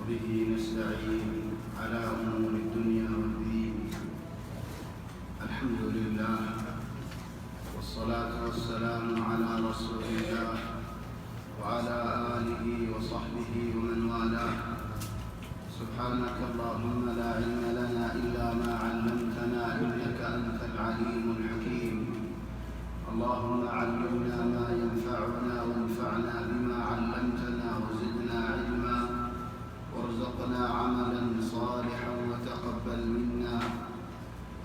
وبه نستعين على أمور الدنيا والدين. الحمد لله والصلاة والسلام على رسول الله وعلى آله وصحبه ومن والاه. سبحانك اللهم لا علم لنا إلا ما علمتنا إنك أنت العليم الحكيم. اللهم علمنا ما ينفعنا وانفعنا بما علمتنا وزدنا علما وارزقنا عملا صالحا وتقبل منا.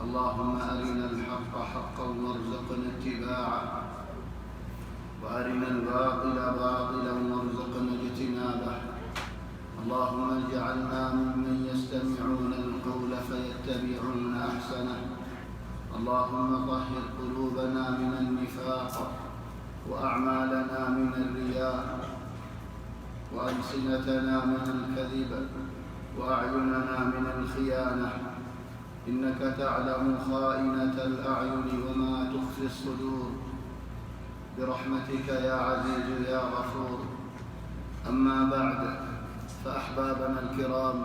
اللهم أرنا الحق حقا وارزقنا اتباعه وأرنا الباطل باطلا وارزقنا اجتنابه. اللهم اجعلنا ممن يستمعون القول فيتبعون أحسنه. اللهم طهر قلوبنا من النفاق وأعمالنا من الرياء وألسنتنا من الكذب وأعيننا من الخيانة. إنك تعلم خائنة الأعين وما تخفي الصدور برحمتك يا عزيز يا غفور. أما بعد، فأحبابنا الكرام،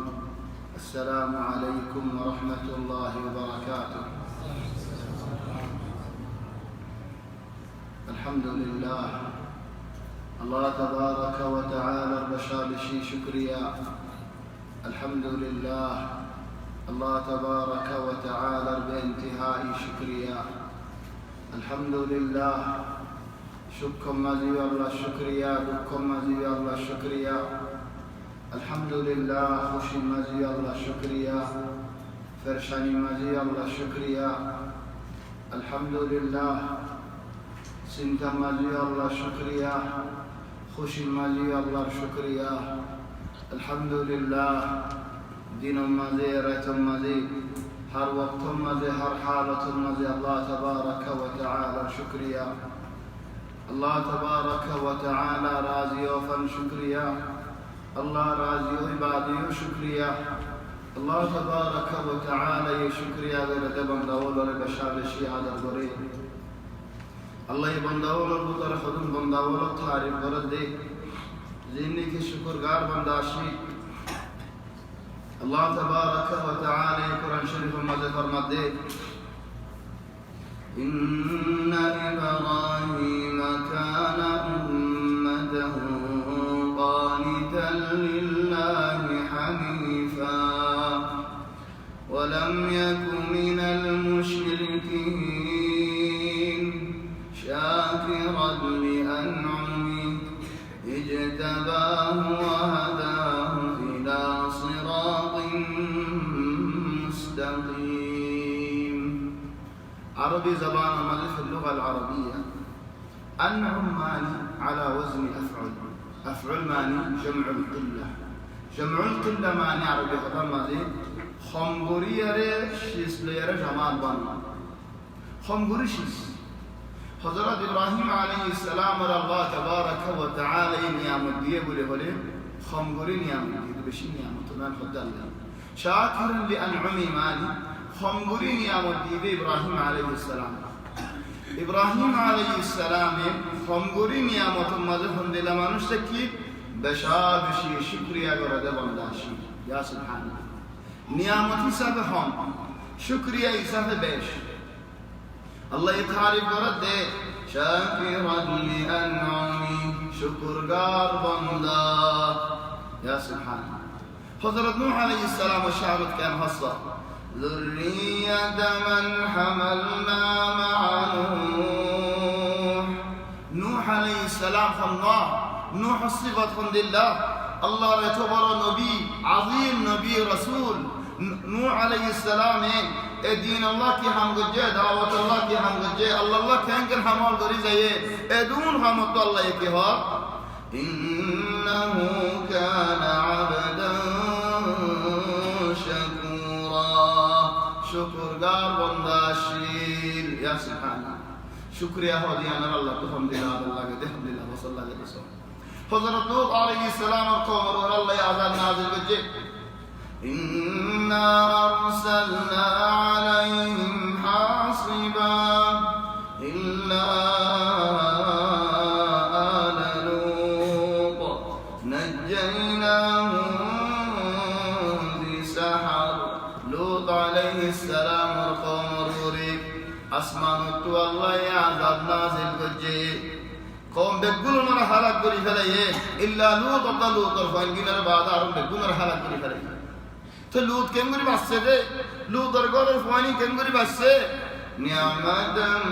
السلام عليكم ورحمة الله وبركاته. الحمد لله الله تبارك وتعالى بشابشي شكريا. الحمد لله الله تبارك وتعالى بانتهاء شكريا. الحمد لله شكم مزي الله شكريا دكم مزي الله شكريا. الحمد لله خوش مزي الله شكريا فرشاني مزي الله شكريا. الحمد لله سنت مزي الله شكريا خوش مزي الله شكريا. الحمد لله دين مزي ريت مزي هر وقت مزي هر حالة مزي الله تبارك وتعالى شكريا. الله تبارك وتعالى راضي وفن شكريا. الله راضي عبادي شكريا. الله تبارك وتعالى شكريا غير بنداول بشار الشيء هذا الغريب. الله بنداول البطر خدم بنداول تعرف ورد زيني کے شکرگار بنداشی. الله تبارك وتعالى قرآن شريف ماذا فرمات دے إن إبراهيم كان أمته قانتا لله حنيفا ولم يك من المشركين شاكرا لأنعمه اجتباه وهداه إلى صراط مستقيم. عربي زبان مالي في اللغة العربية. أنعم ماني على وزن أفعل. أفعل ماني جمع القلة. جمع القلة ماني عربي خطر مالي خمبوري شيس ليرى جمال بنا خمبوري شيس. حضرت إبراهيم عليه السلام الله تبارك وتعالى نعمت ديه بولي خمبوري نعمت ديه بشي نعمت من خد الله شاكرا لأنعمي مالي خمبوري نعمت ديه إبراهيم عليه السلام. إبراهيم عليه السلام خمبوري نعمت مذهن دل منشتكي بشابشي شكريا غرد بنداشي. يا سبحان الله نعمتي سبحان شكريا يسبح بيش. الله يتعرف ورد شاكرا لأنعمي شكرگار بندا. يا سبحان الله حضرت نوح عليه السلام وشعبت كان حصة ذرية من حملنا مع نوح. نوح عليه السلام الله نوح الصفة خند الله. الله يعتبر نبي عظيم نبي رسول. نوح عليه السلام دين الله کی ہم گجے دعوت الله کی ہم گجے الله کہنگر ہمال غریزہ یہ ادون ہم تو اللہ کی ہو. انه كان عبدا شكورا شکرگار بنداشیر. یا سبحان اللہ شکریہ ہو دیا نر اللہ تو حمد لله اللہ کے حمد لله وصلی اللہ علیہ وسلم. حضرت لوط علیہ السلام اور قوم اور اللہ عذاب نازل گجے إنا أرسلنا عليهم حاصبا إلا آل لوط نجيناهم সালামের কওমের উপরে আসমানত তো আল্লাহ আযাব নাযিল করছে কওম বেগুলো মারা হালাক করে ফেলাইয়ে ইল্লা লুত আল্লাহ লুতর ফাইনগিনার বাদ আর বেগুনার হালাক করে ফেলাই তো লুত কেন করে বাঁচছে রে লুতর ঘরের ফাইনি কেন করে বাঁচছে নিয়ামাতাম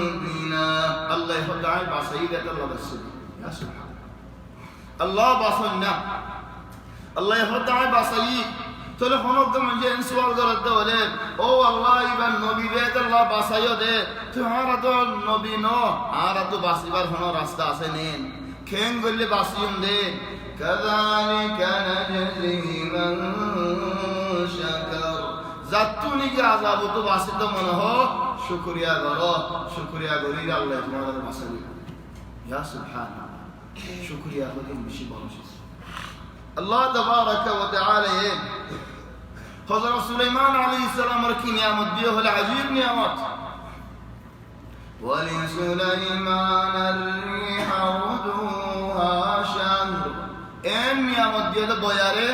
ইনদিনা আল্লাহ খোদায় বাঁচাই দেয় আল্লাহ বাঁচছে ইয়া সুবহান আল্লাহ বাঁচান না আল্লাহ খোদায় বাঁচাই তোলে হনক মানে ইনসওয়াল করতে হলে ও আল্লাহ ইবান নবী দে আল্লাহ বাঁচাইও দে তুই হারা তো নবী ন আর তো বাঁচিবার হন রাস্তা আছে নেন খেং গলে বাঁচিম দে কাযালিকা নাজজি মান শাকার জাতুনি কি আযাব তো বাঁচিত মনে হ শুকরিয়া করো শুকরিয়া করি আল্লাহ তোমাদের বাঁচাই ইয়া সুবহানাল্লাহ শুকরিয়া করি বেশি বড় আল্লাহ তাবারাকা ওয়া তাআলা হযরত সুলাইমান আলাইহিস সালামের কি নিয়ামত দিয়ে হলো আজীব নিয়ামত ওয়ালিসুলাইমান আর-রিহা উদুহা শাহর এম নিয়ামত দিয়ে তো বয়ারে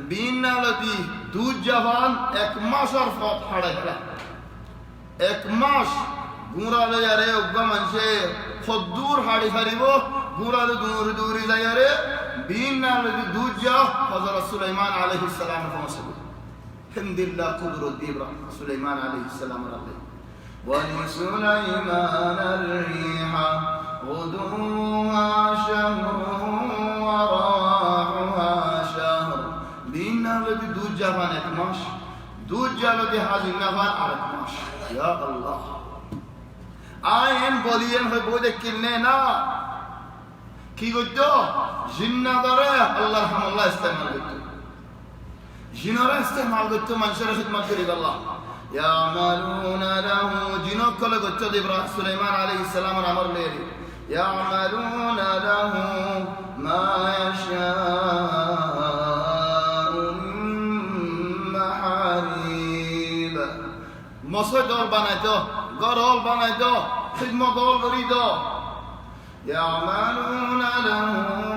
বিনালতি দুধ জবান এক মাসের পথ হাড়াইলা এক মাস গুঁড়ালে যারে উগ্গা মানুষে খদ্দুর হাড়ি হারিব গুঁড়ালে দূর দূরি যাইয়ারে বিনালতি দুধ যা হযরত সুলাইমান আলাইহিস সালাম পৌঁছাবে হিমদুলিল্লাহ কুদরত দিবরা সুলাইমান আলাইহিস সালাম রাবে ولسليمان الريح غدوها شهر ورواحها شهر بينا الذي دود جبان اكماش دود جالذي حازم نفان على اكماش يا الله آئین بولین ہوئی بودے کلنے نا کی گوٹو جنہ دارے اللہ رحم اللہ استعمال گوٹو جنہ استعمال گوٹو منشر خدمت کرید اللہ يعملون له جنوك كل قلت إبراهيم سليمان عليه السلام الأمر ليلي يعملون له ما يشاء من محاريب مصر دول بنايتو غرول بنايتو خدمة دول بريدو يعملون له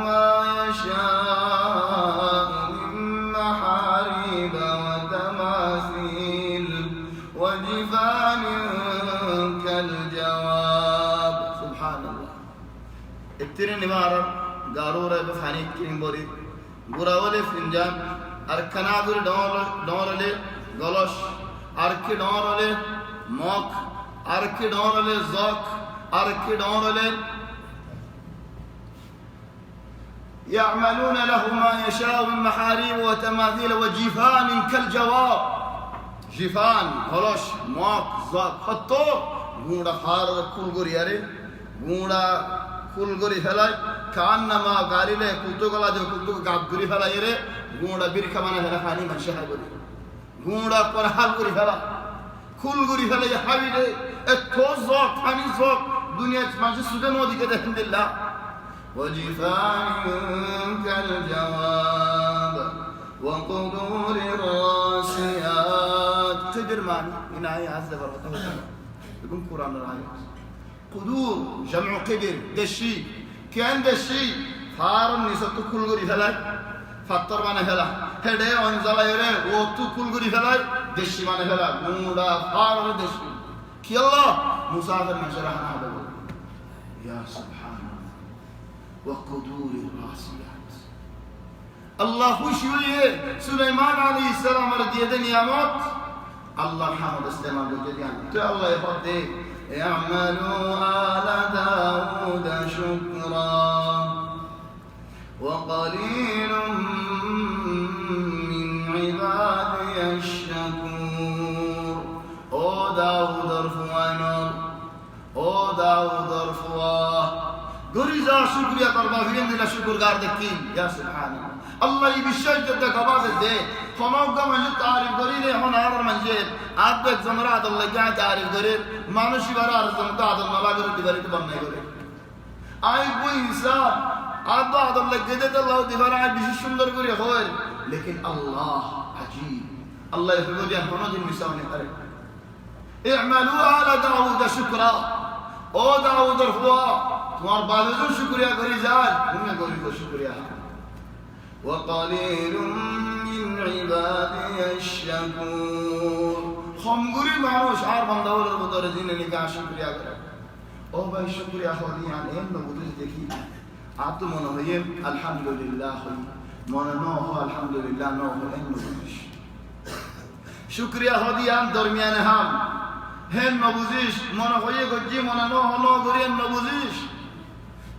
ما يشاء من محاريب وتماثيل وجفان كالجواب سبحان الله ابتري نمارا غارورة بفانيك كيمبوري غراولي فنجان أركنادر دورلي غلوش أركي دورلي موك أركي دورلي زوك أركي دورلي يعملون له ما يشاء من محاريب وتماثيل وجفان كالجواب جفان هلوش موك زوك حتى غودا خار كولغوري ياري غودا كولغوري فلاي كانما غاريله كوتوغلا جو كوتوغ غابغوري فلاي يري غودا بيركا مانا هلا خاني منشها غوري غودا قرحال غوري فلا كولغوري فلاي حبيبي اتوزوك خاني زوك دنيا ماجي سودن ودي كده الحمد لله وجفان كالجواب وقدور الراسيات قدر معنى من آية عز وجل يقول قرآن الآية قدور جمع قدر دشي كان دشي فارم نسبت كل غري فلاي فطر معنى فلا هدى أنزل يره وقت كل غري فلاي دشي معنى فلا مودا فارم دشي كي الله مسافر مشرحنا هذا يا سبحان الله وقدور الراسيات الله خوشویه سلیمان علیه السلام را دیده نیامات الله حمد استعمال بجدیان تو الله يفضل اعملوا آل داود شكرا وقليل من عبادي الشكور او داود ارفوانر او داود ارفواه غريزا شكريا تربافين دل شكر غار دكين يا سبحان الله الله يبشجد غباز ده خماوغا منجو تعريف غريله هون عرر منجه عبد زمرات الله جاء تعريف غرير مانوشي بارا ارزم قاد الله غير دبرت بننے غرير اي بو انسان عبد الله جدت الله دبرا بيش সুন্দর করে হয় लेकिन الله عجيب الله يفضل يهون دين مساوني করে اعملوا على داوود شكرا او داوود رفوا তোমার বাজেও শুকরিয়া করি যায় তুমি করি তো শুকরিয়া وقليل من عبادي الشكور خمغوري মানুষ আর বান্দাওয়ার ভিতরে দিনে লিখা শুকরিয়া করে ও ভাই শুকরিয়া হদিয়ান এম নবুজ দেখি আত মনে হয় আলহামদুলিল্লাহ মনে ন হয় আলহামদুলিল্লাহ ন হয় এম নবুজ শুকরিয়া হদিয়ান দরমিয়ানে হাম হেন নবুজিস মনে হয় গজি মনে ন হলো গরিয়ান নবুজিস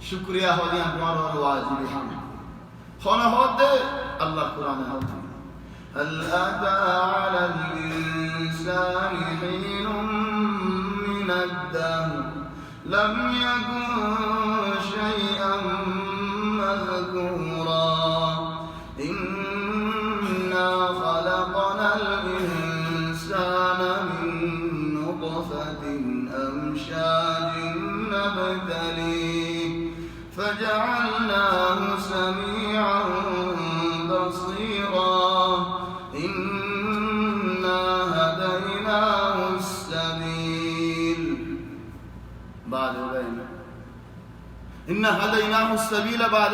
শুকরিয়া হদিয়ান তোমার ওয়াজিব হাম خنا هده الله القرآن هده هل أتى على الإنسان حين من الدهر لم يكن شيئا مذكورا إنا خلقنا الإنسان من نطفة أمشاج نبتليه فجعلناه سميعا بصيرا إنا هديناه السبيل بعد بين إنا هديناه السبيل بعد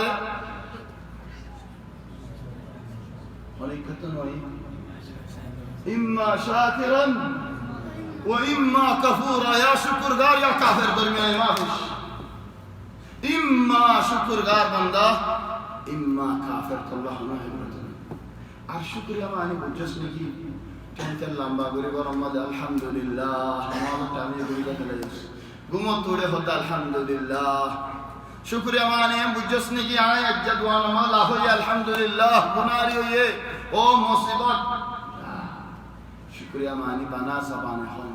إما شاكرا وإما كفورا يا شكر دار يا كافر درميان ما فيش إما شكر غار بندا إما كافر الله ما يبرتنا الشكر يا ماني بجسم كي كان كلام باغري ورحمة الحمد لله ما تعمل بيدا كلايس قوم توري خدا الحمد لله شكر يا ماني بجسم كي آية جدوان ما لا هو الحمد لله بناري هو ये ओ मुसीबत شكر يا ماني بنا زبان خون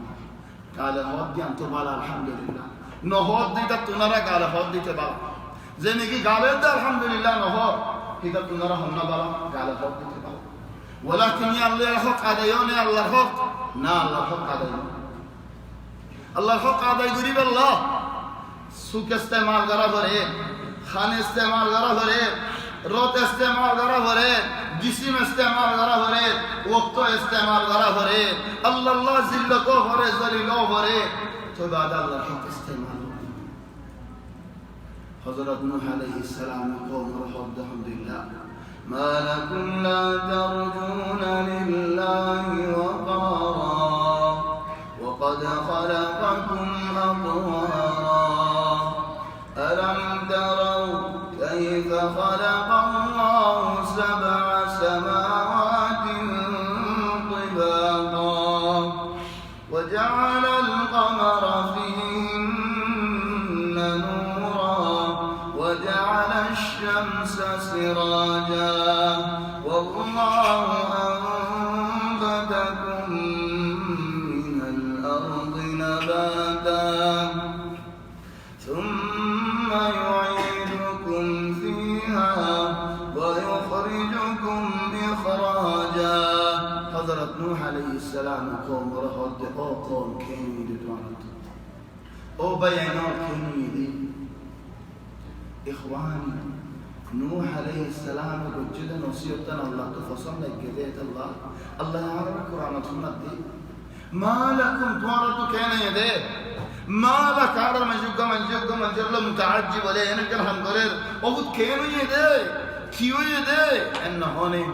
قال هود دي أنتو بالا الحمد لله নহদ দিতা তোনারা গালে হদ দিতে পারো যে নাকি গালে তো আলহামদুলিল্লাহ নহদ এটা তোনারা হন্না পারো গালে হদ দিতে পারো ওয়ালাকিন আল্লাহর হক আদায়ও না আল্লাহর হক না আল্লাহর হক আদায় আল্লাহর হক আদায় করিবে আল্লাহ সুখ ইস্তেমাল করা করে খান ইস্তেমাল করা করে রত ইস্তেমাল করা করে জিসিম ইস্তেমাল করা করে ওয়াক্ত ইস্তেমাল করা করে আল্লাহ জিল্লাত করে জলিল করে তো بعد الله حق استعمال حضرت نوح عليه السلام قوم رحمة الحمد لله ما لكم لا ترجون لله وقارا وقد خلقكم أطوارا ألم تروا كيف خلق الله سبع سماوات طباقا وجعل القمر فيهن نورا وجعل الشمس سراجا والله أنبتكم من الأرض نباتا ثم يعيدكم فيها ويخرجكم إخراجا حضرت نوح عليه السلام قوم رهد او قوم كيني دتوانت او بيانات كيني دي اخواني نوح عليه السلام وجد نصيحتنا الله تفصلنا كذيت الله يعرف القرآن تنتي ما لكم توارد كينا يدي ما لك عرر من جوغا متعجب ولا ينكر هم قرر وقد كينو يدي كيو يدي انهوني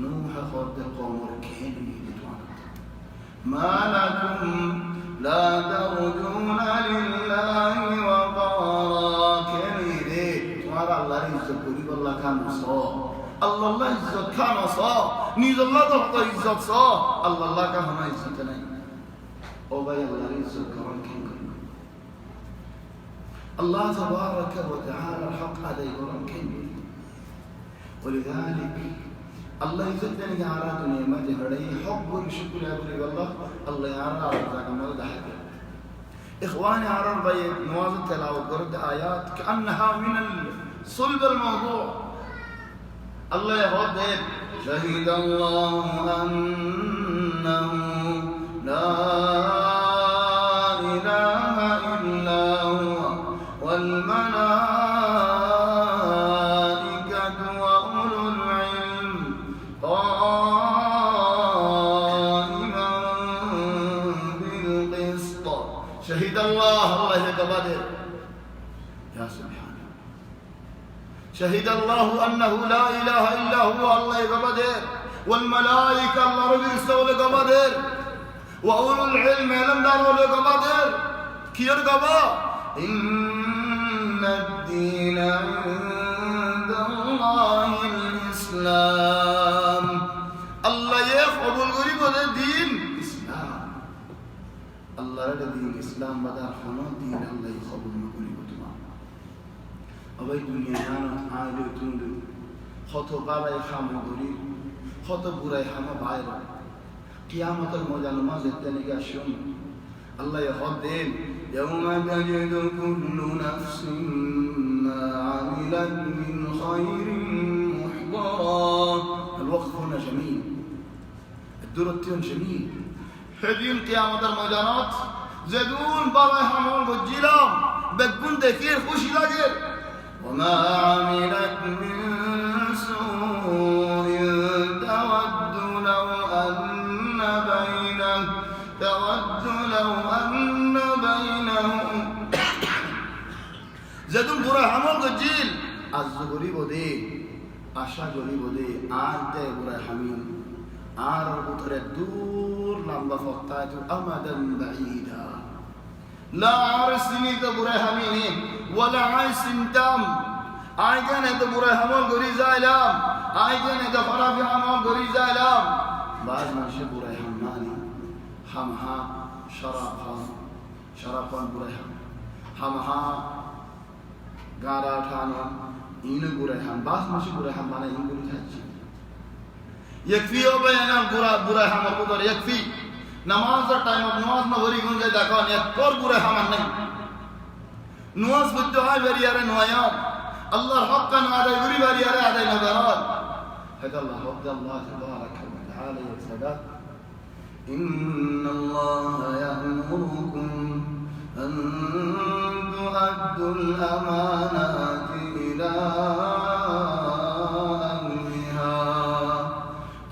نوح خورد قوم كيني ما لكم لا ترجون لله وقارا كنيدي تمہارا اللہ عزت قریب اللہ کا نصا اللہ عزت کا نصا نیز اللہ کا عزت سا اللہ کا ہمیں عزت نہیں او بھائی اللہ عزت کرن کن اللہ تبارک و تعالی الحق علیہ کرن کن ولذلك الله يزدني على دنيا ما جهري حب وشكر يا ابن الله يعلى رزقك ما ضحك اخواني على البيت نواز التلاوه قرد ايات كانها من صلب الموضوع الله يهود شهد الله انه لا اله الا هو والملائكه واولو العلم قائما بالقسط شهد الله الله يقبل يا سبحان شهد الله أنه لا إله إلا هو الله قبدر والملائكة الله ربي استولى قبدر وأولو العلم لم داروا قبدر كير قبا إن الدين عند الله الإسلام الله يقبل قريب الدين إسلام الله رد دين إسلام بدر حنا دين الله يقبل قريب تمام أبي الدنيا أنا عائلة تندو خطو قابل خام قريب خطو براي حما باير قيامة الموجة نماز التنقى شون الله يخدم يوم تجد كل نفس ما عملت من خير محضرا الوقت هنا جميل الدور التين جميل هذه قيامة الموجانات زدون بابا حمون بجيلام بكون دكير خوش لاجر وما عملت من سوء تود لو أن بينهم زدون برا حمون بجيل الزغري بودي আশা করি বোধে আর দেয় বুড়া হামিম আর বুতরে দূর লম্বা ফক্তায় আমাদান বাঈদা লা আরসিনি তো বুড়া হামিনে ওয়ালা আইসিনতাম আইজানে তো বুড়া হামল গরি যাইলাম আইজানে তো ফরাফি আমল গরি যাইলাম বাজ মাসে বুড়া হামানি হামহা শরাফান বুড়া হামহা গারা ঠানো إين قريحان باس ماشي قريحان معنا إين قريحان يكفي أو بيانا قريحان مقدر يكفي نماز التايم of نماز ما وري كون جاي داكان يكفر قريحان مني نماز بالدعاء وري ياره نوايان الله حقا هذا يوري وري ياره هذا نبرات هذا الله عبد الله تبارك وتعالى يسجد إن الله يأمركم أن تؤدوا الأمانات إلى أهلها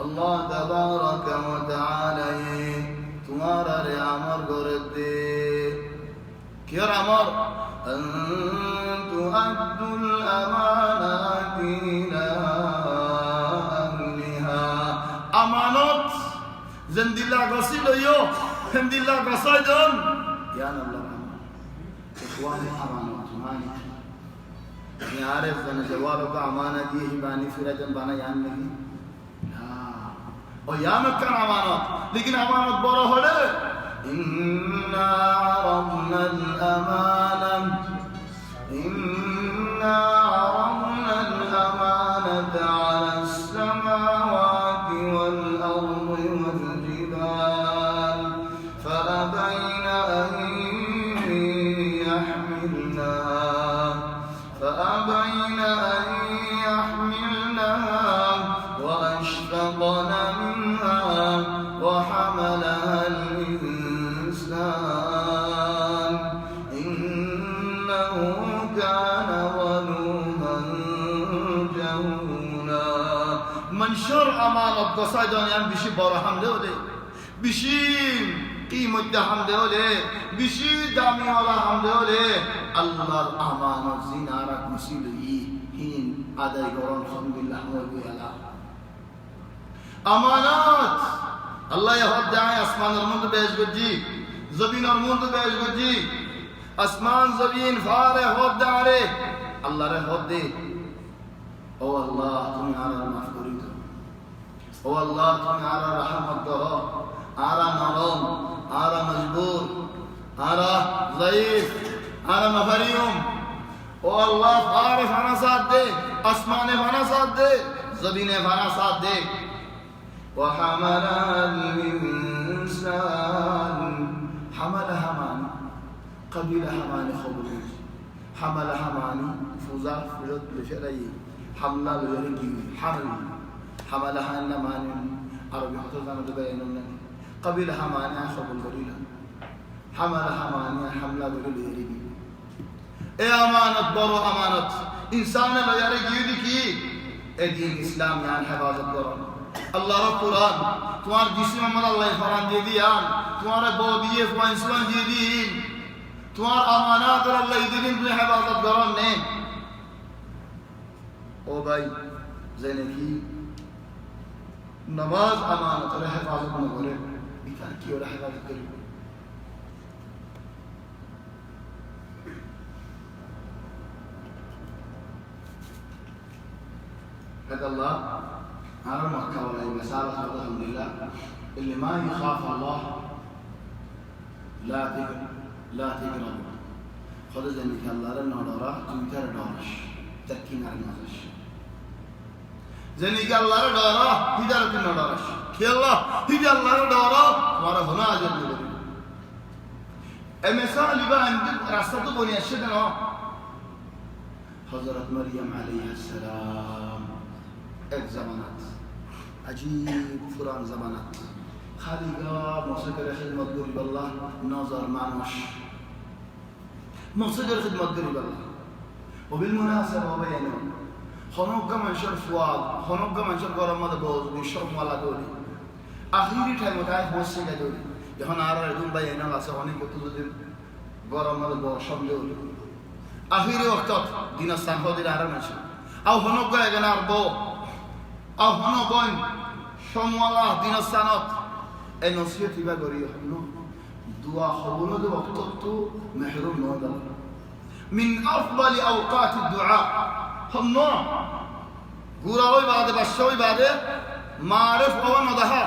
الله تبارك وتعالى تمارا رعمر قردي كير عمر أن تؤدوا الأمانات إلى أهلها أمانات زند الله قصيد يو هند الله قصيدون يا الله إخواني أمانات ماني मैं आरिफ बने जवाब का अमाना दिए ही बानी फिर जब बाना यान नहीं हाँ और यान का अमानत लेकिन अमानत बड़ा हो ले इन्ना अरबना الأمانة على السماوات والأرض والجبال فأبين أن يحملنها وأشفقن منها وحملها الإنسان إنه كان ظلوما جهولا من شر أمانة قصيدان يعني بشي برحم ده بشي قيمة حمد وله بشي دامي ولا حمد وله الله الأمانة زينارك مسيلي هين আদায় করুন আলহামদুলিল্লাহ ওয়ালা আমানাত আল্লাহ হদ দেয় আসমানের মধ্যে বেশ গজি জমিনের মধ্যে বেশ গজি আসমান জমিন ফারে হদ দেয় আল্লাহ রে হদ দে ও আল্লাহ তুমি আরা মাফ করে দাও ও আল্লাহ তুমি আরা রহমত দাও আরা নরম আরা মজবুর আরা ضعيف আরা মাফরিয়ুম ओ अल्लाह फार फाना साथ दे आसमान फाना साथ दे ज़मीन फाना साथ दे وحملها الإنسان حملها ماني قبلها ماني خبر حملها ماني فوزا فرد بشرعي حملها ليرجي حملها إن ماني عربي خطوطنا تبينون قبلها ماني خبر قليلا حملها ماني حملها ليرجي اے امانت برو امانت انسان لو یارے گیدی کی اے دین اسلام یان حفاظت کرو اللہ رب قرآن تمہار جسم من اللہ فران دے دیان تمہارے بودیے فوانسوان دے دین تمہار امانات اللہ دین تمہیں حفاظت کرو نے ও ভাই জেনে কি নামাজ আমানত রে হেফাজত না করে ইতার কি ওরা হেফাজত করবে هذا الله على مكة ولا مسألة الحمد لله اللي ما يخاف الله لا تقرب خذ زي الله لنا وراه تنكر دارش تكين على الناس زي الله وراه هدارة النارش كي الله هدى الله وراه وراه هنا أجل لي المثال بقى عندك رصدوا بني الشدنا حضرت مريم عليه السلام এক জামানাত عجيب ফুরান জামানাত খালিগা মসজিদের খিদমত করিব আল্লাহ নজর মানুষ মসজিদের খিদমত করিব আল্লাহ وبالمناسبه وبينه خنوق منشر فؤاد خنوق منشر গরম মধ্যে বসবি সব মালা করি আখিরি টাইমে তাই বসে গেল যখন আর একদম বাইনা আছে অনেক তো যদি গরম মধ্যে বসব দেউলি আখিরি ওয়াক্ত দিন স্থান হদির আরাম আছে আও খনক গেন আর বো আও হনো বন সমওয়ালা দিন স্থানত এই নসিহত ইবা করি হনো দোয়া কবুল দে ওয়াক্ত তো محروم নদা من افضل اوقات الدعاء হনো গুরা ওই বাদে বাসই বাদে মারিফ ও নদাহা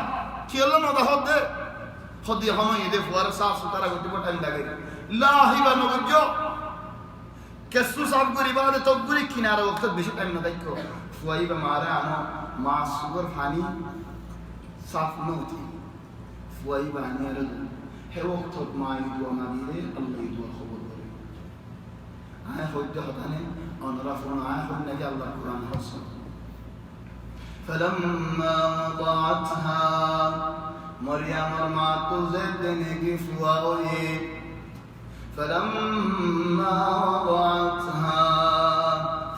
কিলো নদাহ দে খদি হনো ইদে ফুয়ার সাফ সুতরা গটি টাইম লাগে লা হিবা নগজো কেসু সাফ করি বাদে তকবুরি কিনারে ওয়াক্ত বেশি টাইম না দেখো ফুয়াইবা মারে আনো মা সুগর ফানি সাফ নতি ফুয়াইবা আনিয়ারে হে ওয়াক্ত মা ইদু না দিলে আল্লাহ ইদু খবর করে আয় হজ্জা হতানে অনরাফুন আয় হন নাকি আল্লাহ কুরআন হাসান فلما وضعتها مريم ما تزدني فواوي فلما وضعتها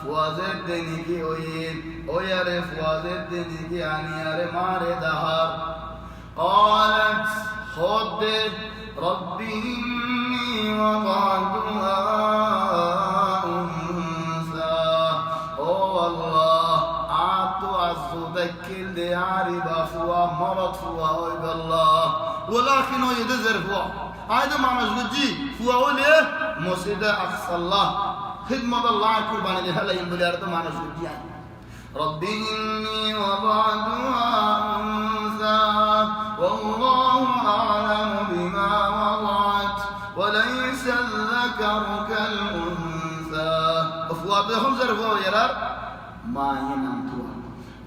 فوازدني كي ويا فوازدني كي يعني يا ماري دهر قالت خذ ربي إني وضعتها أنثى والله أعطوا أزدكل دياري بفوا مرض فوا بالله ولكن هو يدزر فوا هذا ما مجدي فوا وليه مسجد أقصى الله خدمة الله قربان لها لا ينبغي أرد ما مجدي ربي إني وضعتها أنثى والله أعلم بما وضعت وليس الذكر كالأنثى أفواتهم زرفوا يرار ما ينمتوا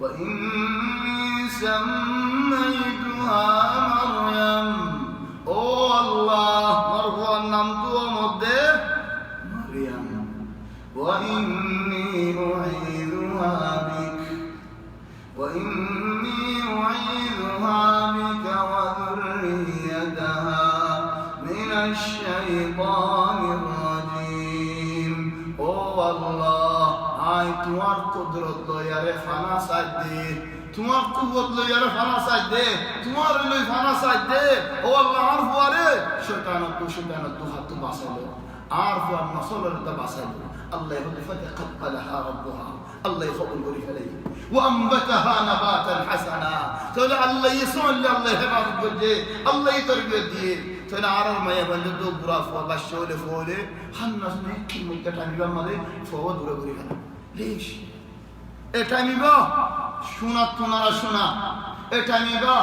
وإني سميتها مريم أو الله مرفوع نمتوا مده مريم وإني أعيذها بك وذريتها من الشيطان الرجيم أو الله আই তোমার কুদরত লয়ারে ফানা সাজদে তোমার কুওয়াত লয়ারে ফানা সাজদে তোমার লই ফানা সাজদে ও আল্লাহ আর ফুয়ারে শয়তান তো হাত বাসাইলো আর ফুয়ার নসলের তো বাসাইলো আল্লাহ হতে ফাতাকাব্বালাহা রাব্বুহা আল্লাহ কবুল করে ফেলে وأنبتها نباتا حسنا تقول الله يسوع الله يحفظ بده الله يتربيه دي تنا عرر ما يبند دو براف وبشول فوله خنس نيكي متتاني بمده فو دور غري ليش এটা নিবা শোনা তোনারা শোনা এটা নিবা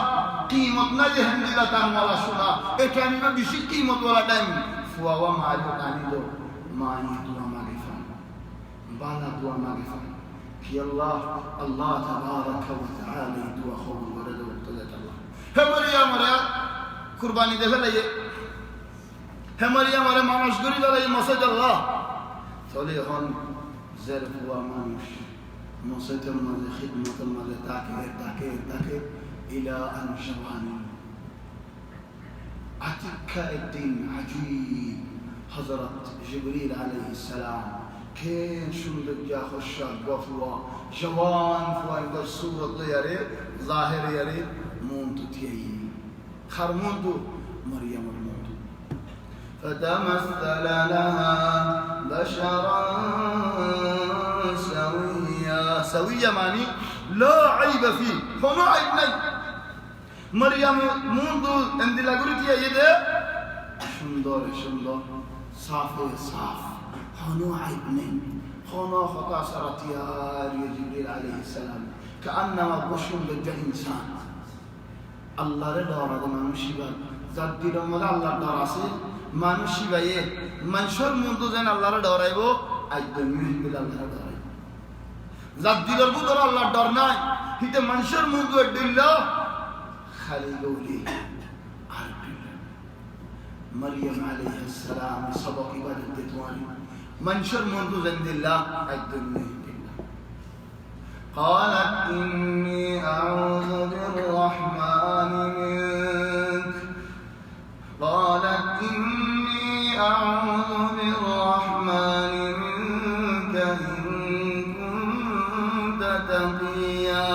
কিমত না যে হিন্দিলা তারমালা শোনা এটা নিবা বেশি কিমত ওয়ালা টাইম ফুয়াওয়া মারো কানিলো মাই দুয়া মাগিফা বালা দুয়া মাগিফা في الله تبارك وتعالى دعاء خوف ولد وابتلت الله هم مريم قرباني ده لي هم مريم ما مشغول لي مسجد الله تولي هون زرف ومانش مسجد ما خدمة ما تاكي إلى أن شواني أتك الدين عجيب حضرت جبريل عليه السلام كين شندق جا خشا قفوا جوان فوا عند الصورة يري ظاهر يري مونتو تيي خرمونتو مريم المونتو فتمثل لها بشرا سويا সাউইয়া মানে লা আইবা ফি, কোনো আইব নাই। মারিয়াম মুন্দু এন্দিলা গুরিটিয়া ইদে সুন্দর সুন্দর সাফে সাফ, কোনো আইব নেই, কোনো খতা সারাতিয়া জিবরিল আলাইহিস সালাম কান্নামা বশুন বিল ইনসান। আল্লাহর ডরাতে মানুষিবা যার দিলের মধ্যে আল্লাহর ডর আছে, মানুষিবায়ে মানুষের মধ্যে যেন আল্লাহর ডরাইব, আইদম মিল আল্লাহর ডরাইব। যার দিলের ভিতরে আল্লাহর ডর নাই, হিতে মানুষের মধ্যে দিল খালি গৌলি আর দিল। মারিয়াম আলাইহিস সালাম সবক ইবাদত দিতওয়ানি মানুষের মধ্যে যেন দিল আইদম মিল। قالت إني أعوذ بالرحمن منك، قالت إني أعوذ بالرحمن منك إن كنت تقيا।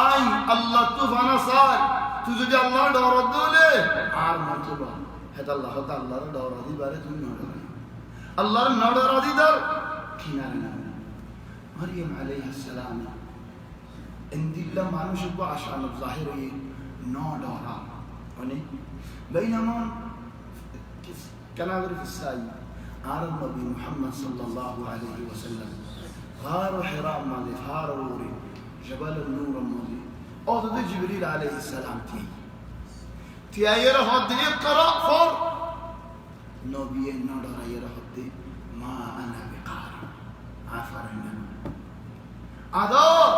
أي الله تفانا صار تجد الله دور الدولة عار مرتبة هذا الله تعالى دور دي بارة تنور الله نور دي دار كنارنا مريم عليه السلام عند الله ما نشوفه عشان الظاهري نودارا وني بينما كان في الساي على النبي محمد صلى الله عليه وسلم غار حراء ماضي غار روري جبل النور ماضي أوضد جبريل عليه السلام تي يرى هدي قرأ فور نبي نودارا يرى هدي ما أنا بقارئ عفرنا আদর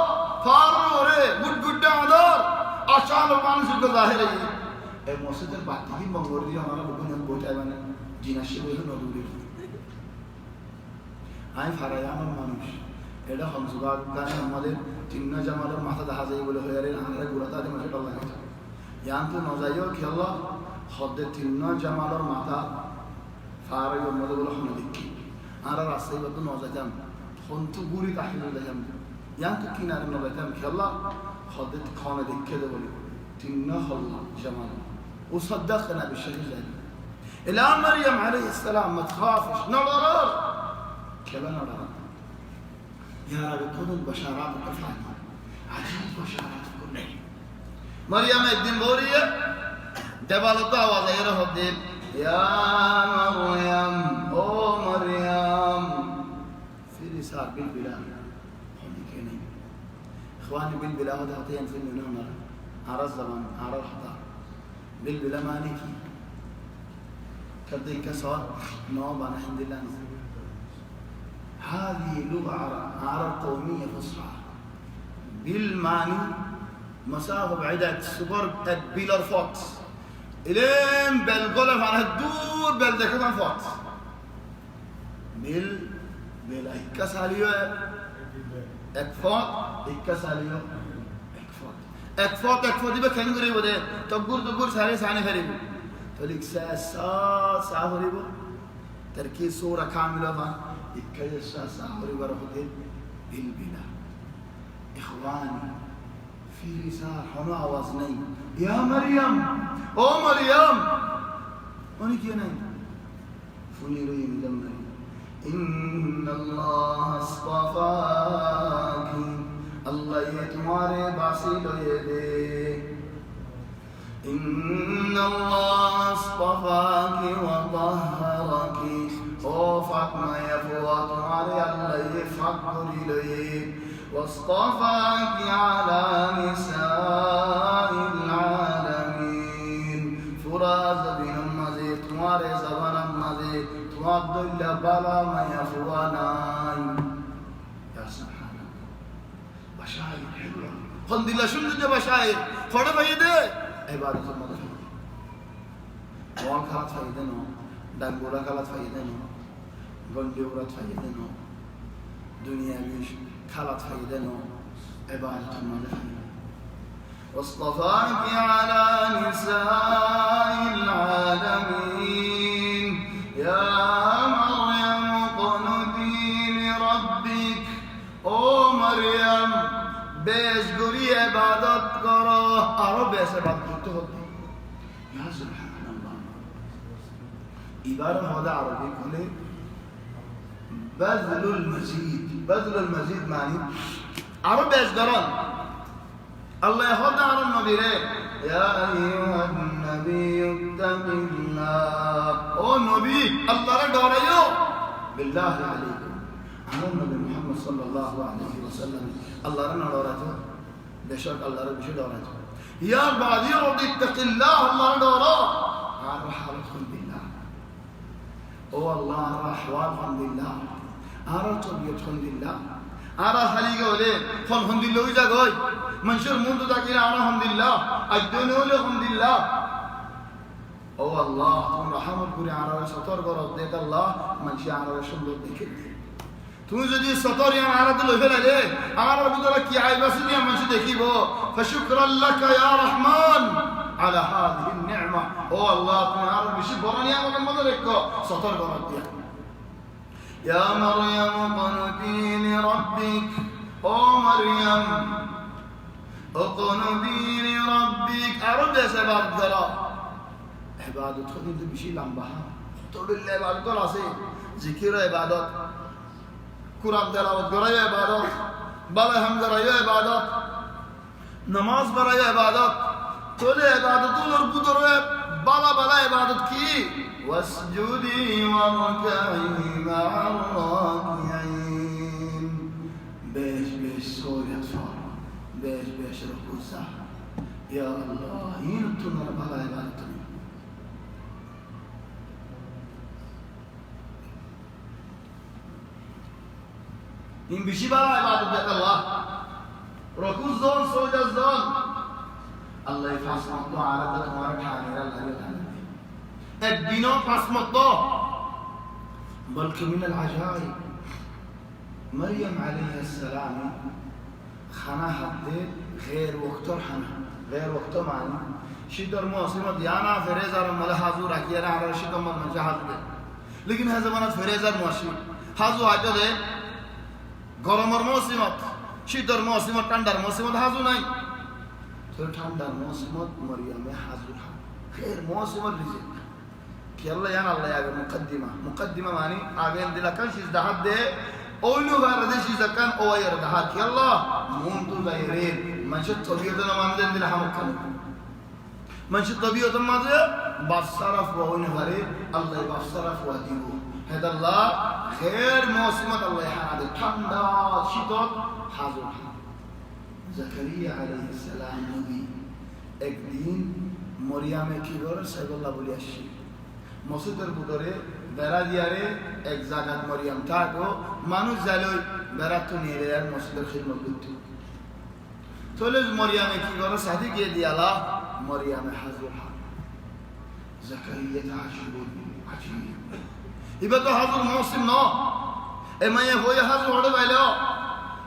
ফারুরে গুড আদর আশাল মানুষের জাহিরে এই মসজিদের বাতি কি মঙ্গল দিয়ে আমরা বুকুন বইটাই মানে জিনাসি বলে নদুরে আই ফারাই আমার মানুষ এটা হমসুবাদ গানে আমাদের তিন্না জামালের মাথা দেখা যায় বলে হয়ে রে আমরা গুড়াতা দিয়ে মাঝে পাল্লা গেছে ইয়ান তো নজাইও খেলা হদ্দে তিন্না জামালের মাথা ফারাই মধ্যে বলে হন দেখি আর রাস্তায় বলতো নজাইতাম হন্তু গুড়ি তাহিল দেখাম يعني كنا لما بتم الله خدت خانة كده ولي تنخ الله جمال وصدقنا بالشيء ذلك. إلى مريم عليه السلام ما تخافش نظرات كلا نظرات يا رب كل البشارات الكفاية عجيب بشارات كلها. مريم الدين بورية دبلتها وغيره الدين يا مريم أو مريم في رسالة بالبلاد إخواني بالبلا هذا هتين في النمر على الزمان على الحضار بالبلا مالكي كذي كسر نوب أنا عند الله هذه لغة عرب قومية فصحى بالماني مسافة بعيدة سوبر بيلر فوت إلين بالقلب عن الدور بالذكر فوت بال كساليو اكفاء الكساليو اكفاء دي بكن غري بده تغور ساري ساني فريب تلك سا فريب تركيز صورة كاملة ما يكيس سا فريب رفض بالبلا. إخواني في رسالة حنا وزنين يا مريم أو مريم وني كيناي فني ريم دمري إن الله اصطفاك الله يتماري باسيل يدي إن الله اصطفاك وطهرك أو فاطمة يفوى تماري الله يفكر إليك واصطفاك على نساء العالمين فراز بن المزيد تماري زبان المزيد عبد الله بلا ما يفواناي يا سبحان الله بشاير حلوة خلد الله شنو ده بشاير فڑا فايدة عبادة المدفع وان خلات فايدة نو دنگولا خلات فايدة نو غندورات فايدة نو دنيا بيش خلات فايدة نو عبادة المدفع واصطفاك على نساء العالمين يا مريم قنتي لربك او مريم বেশ গড়িয়ে ইবাদত করো আরো বেশ ইবাদত করতে হতো ইয়া সুবহানাল্লাহ ইবাদত হলো আরবি বলে বাযলুল মাজিদ মানে আরো বেশ ধরন আল্লাহ হদা আরো নবীরে ইয়া আইয়ুহান নাবিয়্যু ইত্তাকিল্লাহ ও নবী আল্লাহরে ডরাইও বিল্লাহি আলাইকুম আমার নবী মুহাম্মদ সাল্লাল্লাহু আলাইহি ওয়াসাল্লাম আল্লাহরে না ডরাইতো বেশক আল্লাহরে বেশি ডরাইতো ইয়া বাদিউ ইত্তাকিল্লাহ আল্লাহরে ডরাও আর আলহামদুলিল্লাহ ও আল্লাহ আলহামদুলিল্লাহ আর তবিয়ত আলহামদুলিল্লাহ আর হালিগে হলে ফল আলহামদুলিল্লাহ ওই জায়গায় মানুষের মন তো তাকিয়ে আলহামদুলিল্লাহ আইদনে হলে আলহামদুলিল্লাহ ও আল্লাহ তুমি রহমত করে আরারে সতর করো দেখ আল্লাহ মানুষ আরারে সুন্দর দেখে তুমি যদি সতর ইয়া আরাতে লই ফেলালে আরার ভিতরে কি আইবাসি নিয়ে মানুষ দেখিব ফাশুকরাল্লাকা ইয়া রহমান আলা হাদিহি নি'মা ও আল্লাহ তুমি আর বেশি বড় নিয়ামতের মধ্যে রেখো সতর করো দিয়া ইয়া মারইয়াম কুনতি লিরাব্বিক ও মারইয়াম কুনতি লিরাব্বিক আরো দেশে বাদ ধরো ইবাদত কিন্তু বেশি লম্বা তবে ইবাদত আছে জিকির ইবাদত কুরআন তেলাওয়াত করা ইবাদত বালা হামদা ইবাদত নামাজ পড়া ইবাদত তোলে ইবাদতুর ভিতরে বালা বালা ইবাদত কি ওয়াসজুদি ওয়ারকাই মা'আর রাকিঈন বেশ বেশ সোয়া বেশ বেশ রুকুসা ইয়া আল্লাহ ইন তোমার বালা ইবাদত in bishibara ibadat de Allah rukuz zon sojas zon Allah fasmat to arada tumhara khane Allah ne ek dino fasmat to balki min al ajaib Maryam alayha salam khana hadde ghair waqtar khana ghair waqtar mani shidar muasima diana ferezar mal hazur akiyara arashi kamal majahad de lekin ha zamanat ferezar muasim hazu ajade গরমের মৌসুমত শীতের মৌসুমত ঠান্ডার মৌসুমত হাজু নাই তো ঠান্ডার মৌসুমত মরিয়মে হাজুর খের মৌসুমত রিজিক কি আল্লাহ জান আল্লাহ আগে মুকদ্দিমা মানে আগে দিলা কান সিজ দাহাত দে ওইনো গারে সিজ কান ওয়াইর দাহাত কি আল্লাহ মুন তো গায়রে মানশত তবিয়ত না মানদেন দিলা হামকান মানশত তবিয়ত মাঝে বাসসারাফ ওইনো গারে আল্লাহ বাসসারাফ ওয়া দিবু هذا الله خير موسمات الله هذا ঠান্ডা শীতল হাজর জাকারিয়া আলাইহিস সালাম নবী একদিন মরিয়মে কি করে সাইবুল্লাহ বলি আসি মসজিদের ভিতরে বেড়া দিয়ারে এক জায়গা মরিয়ম থাকো মানুষ যাইলো বেড়া তো নিয়ে আর মসজিদের খিদমত করতে চলে মরিয়মে কি করে সাথে গিয়ে দিয়ালা মরিয়মে হাজর জাকারিয়া তাআশুব আজীব ইবা তো হাজুর মৌসুম ন এ মাইয়া হয়ে হাজুর হড়ে বাইলো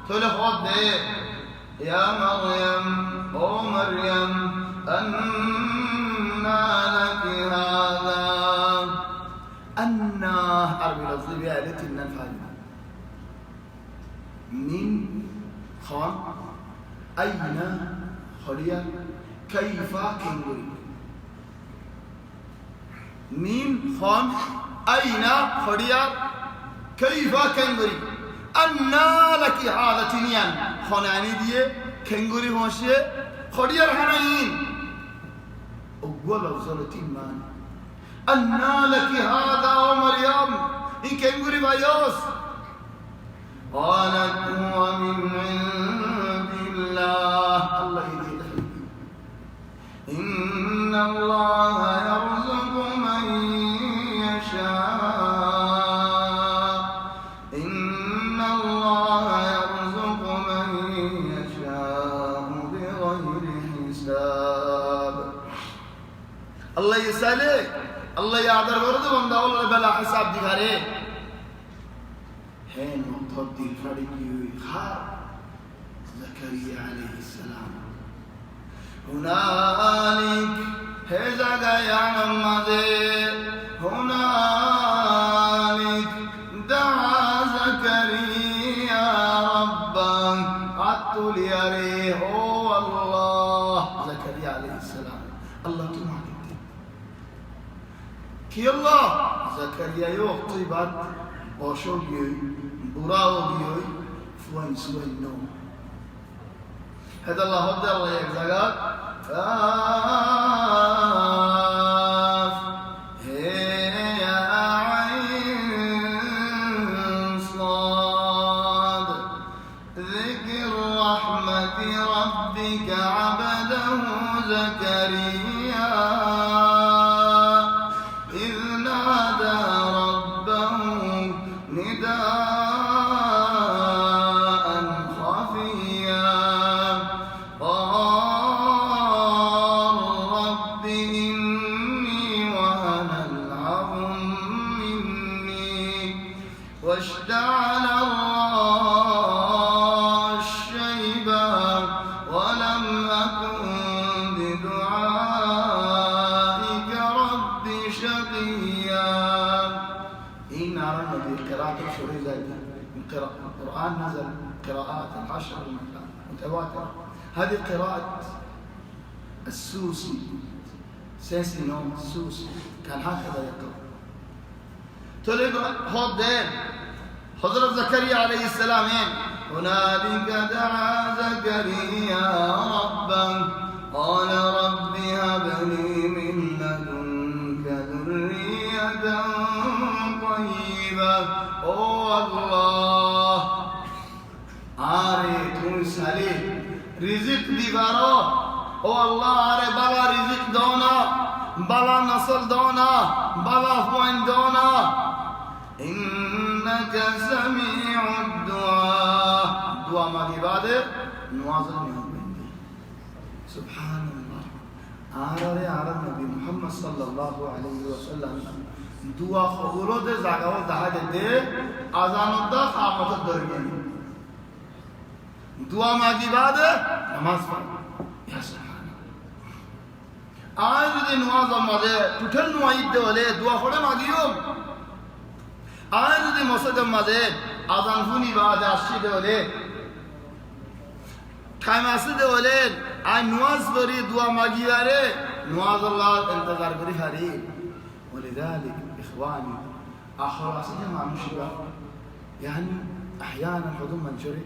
তাহলে হদ দে ইয়া মারইয়াম ও মারইয়াম আন্না লাকি হাযা আন্না আরবি লফজ বিআলাত النفع من খান আইনা খড়িয়া কাইফা কিঙ্গুরি মিন খান আইনা খড়িয়া কাইফা কিঙ্গুরি আন্না লাকি হাযা তিনিয়ান খানানি দিয়ে কিঙ্গুরি হোসে খড়িয়ার হানাইন ওগুলো লফজল তিন মান আন্না লাকি হাযা ও মারইয়াম ই কিঙ্গুরি বাইস قالت هو من عند الله الله يهديه إن الله يرزق من يشاء إن الله يرزق من يشاء بغير حساب الله يسأله الله يعذر ورد بنده الله بلا حساب دغاره حين وقت الفرق يخار زكريا عليه السلام هنالك هزا يا نمازه هنالك دعا زكريا ربه عطل يريه الله زكريا عليه السلام الله تمام كي الله زكريا يوقت بعد باشوگی براوگی فوین سوین نو هذا الله هذا الله يجزاك ربك عبده زكريا إذ نادى ربه نداء خفيا قال رب إني وهن العظم مني واشتعل الرأس شيبا ولم أكن بدعائك رب شقيا إن أردنا بقراءة شوري زايدة القرآن نزل قراءات العشر متواترة هذه قراءة السوسي سيسي نوم السوسي كان هكذا يقرأ تلقى هودين حضرت زكريا عليه السلام هنالك دعا زكريا ربه قال رب هب لي من لدنك ذرية طيبة أو الله آره تون سالي رزق ديبارو أو الله آره بالا رزق دونا بالا نسل دونا بالا فوين دونا إنك سميع الدعاء دعاء ما عبادة نوازل من بندي سبحان الله آره النبي محمد صلى الله عليه وسلم دعاء خورو ده زاگاو دهاد ده آزانو ده خامت درگین دعاء ما عبادة نماز پڑھ يا سبحان الله دي نماز ماده توتل نوائد ده ولی دعاء خورو ما گیوم دي مسجد ماده آزان فونی بعد اشی ده ولی خیماسی ده ولی نواز بری دعا ماگیاره نواز الله انتظار بری هری ولذلك إخواني أخلاصي ما مشبه يعني أحيانا خذوا منشري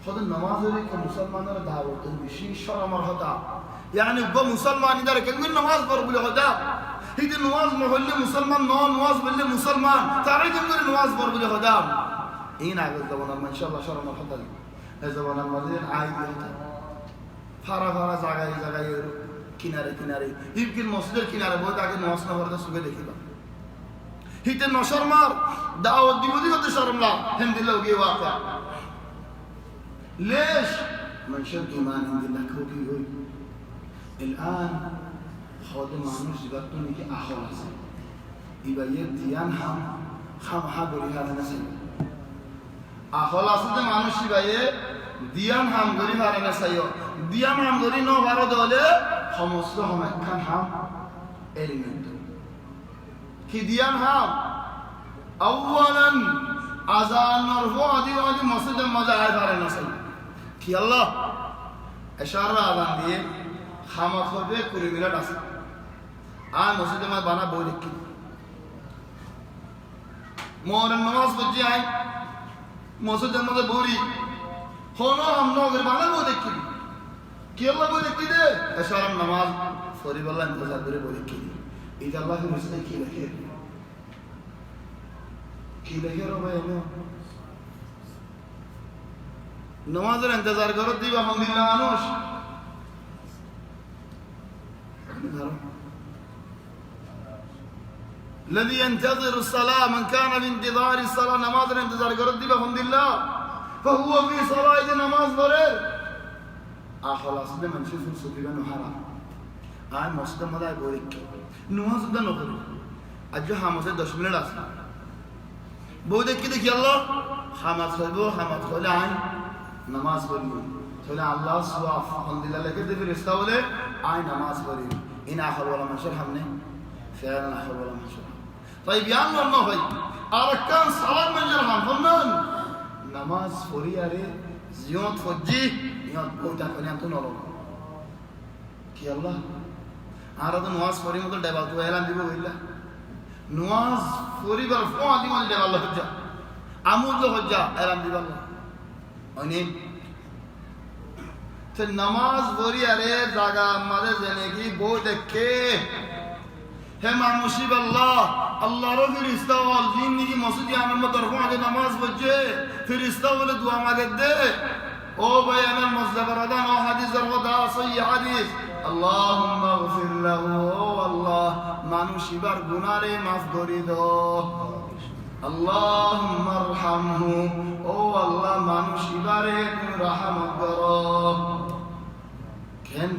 خذ النماز كمسلمان دعوة بشيء شرع مرحبا يعني بقى مسلمان إذا كان النماز بربو لهدا هيد النماز محل مسلمان نون نماز بالله مسلمان تعرف من النماز بربو لهدا إيه عايز زمان ما إن شاء الله شرع مرحبا زمان المدين عايز فارا زعاي কিনারে يمكن مسجد কিনারে বহুত আগে নমাজ না পড়তে সুগে দেখিবা হিতে নশরমার দাওয়াত দিবদি করতে শরমলা হিমদিল্লাহ গিয়ে ওয়াকা ليش من شد إيمان عند الله كوكي هوي الآن خادم معنوش جبتوني كي أخلاص يبقى يبديان هم حقوري هذا نسل أخلاص ده معنوش يبقى দিয়ান হাম গরি ভারে না সাইও দিয়ান হাম গরি ন ভারো দলে সমস্ত হমেখান হাম এলিমেন্ট কি দিয়ান হাম আউয়ালান আযান মারফু আদি মসজিদে মজা আয় ভারে না সাই কি আল্লাহ ইশারা আযান দিয়ে খামা করবে 20 মিনিট আছে আর মসজিদে মা বানা বই লিখি মোর নামাজ পড়ি আই মসজিদের মধ্যে বড়ি होना हम लोग गरबाना वो देखी कि अल्लाह वो देखी दे अशरम नमाज फरी वाला इंतजार करे वो देखी इधर अल्लाह की रिश्ते की लगे रो भाई हमें नमाज रे इंतजार करो दीवा हम दिल मानुष الذي ينتظر الصلاة من كان بانتظار الصلاة نماز रे इंतजार करो दीवा हम दिल فهو في صلاة نماز ضرر خلاص ده من شوف سبيبان حرام مسجد مدى بوريك نماز ده نقول أجو حماسة 10 মিনিট আছে بودك كده يلا حماس خلبو حماس خلي عين نماز بوري تقول الله سواف الحمد لله لك ده في الاستولى عين نماز بوري إن آخر ولا منشر حمني فعلا آخر ولا منشر طيب يا الله هاي أركان صلاة من جرحان فنان نماز فوری آره زیاد فوجی نیاد بوده کنیم تو نرو کی الله آره تو نماز فوری مطلب دبال تو اعلان دیگه ویلا نماز فوری بر فوق آدی مال دبال الله بجا আমুদ হজ্জা এরাম দিবাল্লাহ অনেক তো নামাজ পড়ি আরে জায়গা আমাদের জেনে কি বউ দেখে হে মানুষই আল্লাহ আল্লাহর ফেরেশতা ওয়াল জিন্নি মসজিদে আমার মত রফাতে নামাজ পড়ছে ফেরেশতা বলে দোয়া মাগে দে ও ভাই আমার মসজিদের আদান ও হাদিসের কথা সহি হাদিস আল্লাহুম্মা গফির লাহু ও আল্লাহ মানুষিবার গুনাহরে মাফ করে দাও আল্লাহুম্মা আরহামহু ও আল্লাহ মানুষিবারে তুমি রহমত করো কেন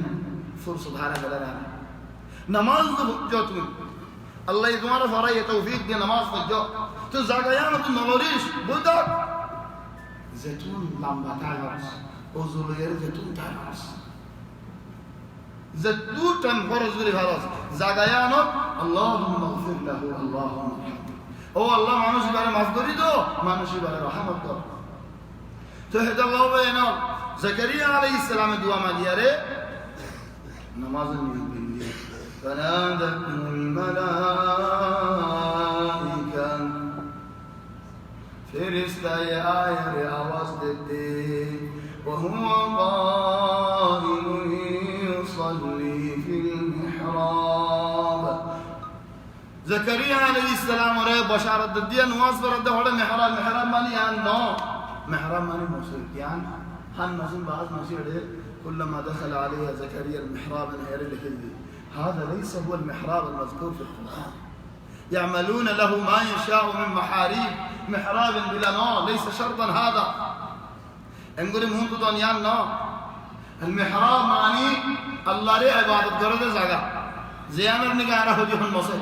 সুবহানাল্লাহ বলেন নামাজ পড়ছো তুমি আল্লাহ তোমার ফরায়ে তৌফিক দিয়ে নামাজ পড়ছো তো জায়গায় তো নলরিস বুঝছো জেতুন লম্বা তালাস ওজুলের জেতুন তালাস জেতুন ফরজুরি ভালাস জায়গায় আনো আল্লাহুম্মা গফির লাহু আল্লাহুম্মা ও আল্লাহ মানুষিবারে মাফ করে দাও মানুষিবারে রহমত করো তো হেদাল্লাহ বেনা জাকারিয়া আলাইহিস সালামের দোয়া মাগিয়ারে নামাজের নিয়ম দিয়ে فنادته الملائكة فرشتي آية آواز دیتے وهو قائم يصلي في المحراب زكريا عليه السلام اور بشارت دیا نماز پڑھتے ہوڑے محراب مانی آن نو محراب مانی موصول کیان ہن مسلم بعض مسیڑے كلما دخل عليها زكريا المحراب انهير الهدي هذا ليس هو المحراب المذكور في القرآن يعملون له ما يشاء من محاريب محراب بلا نار ليس شرطا هذا انقل مهند دنيا نار المحراب معني الله ري عبادت کرده زگا زيانر نگاره هو جهن مصر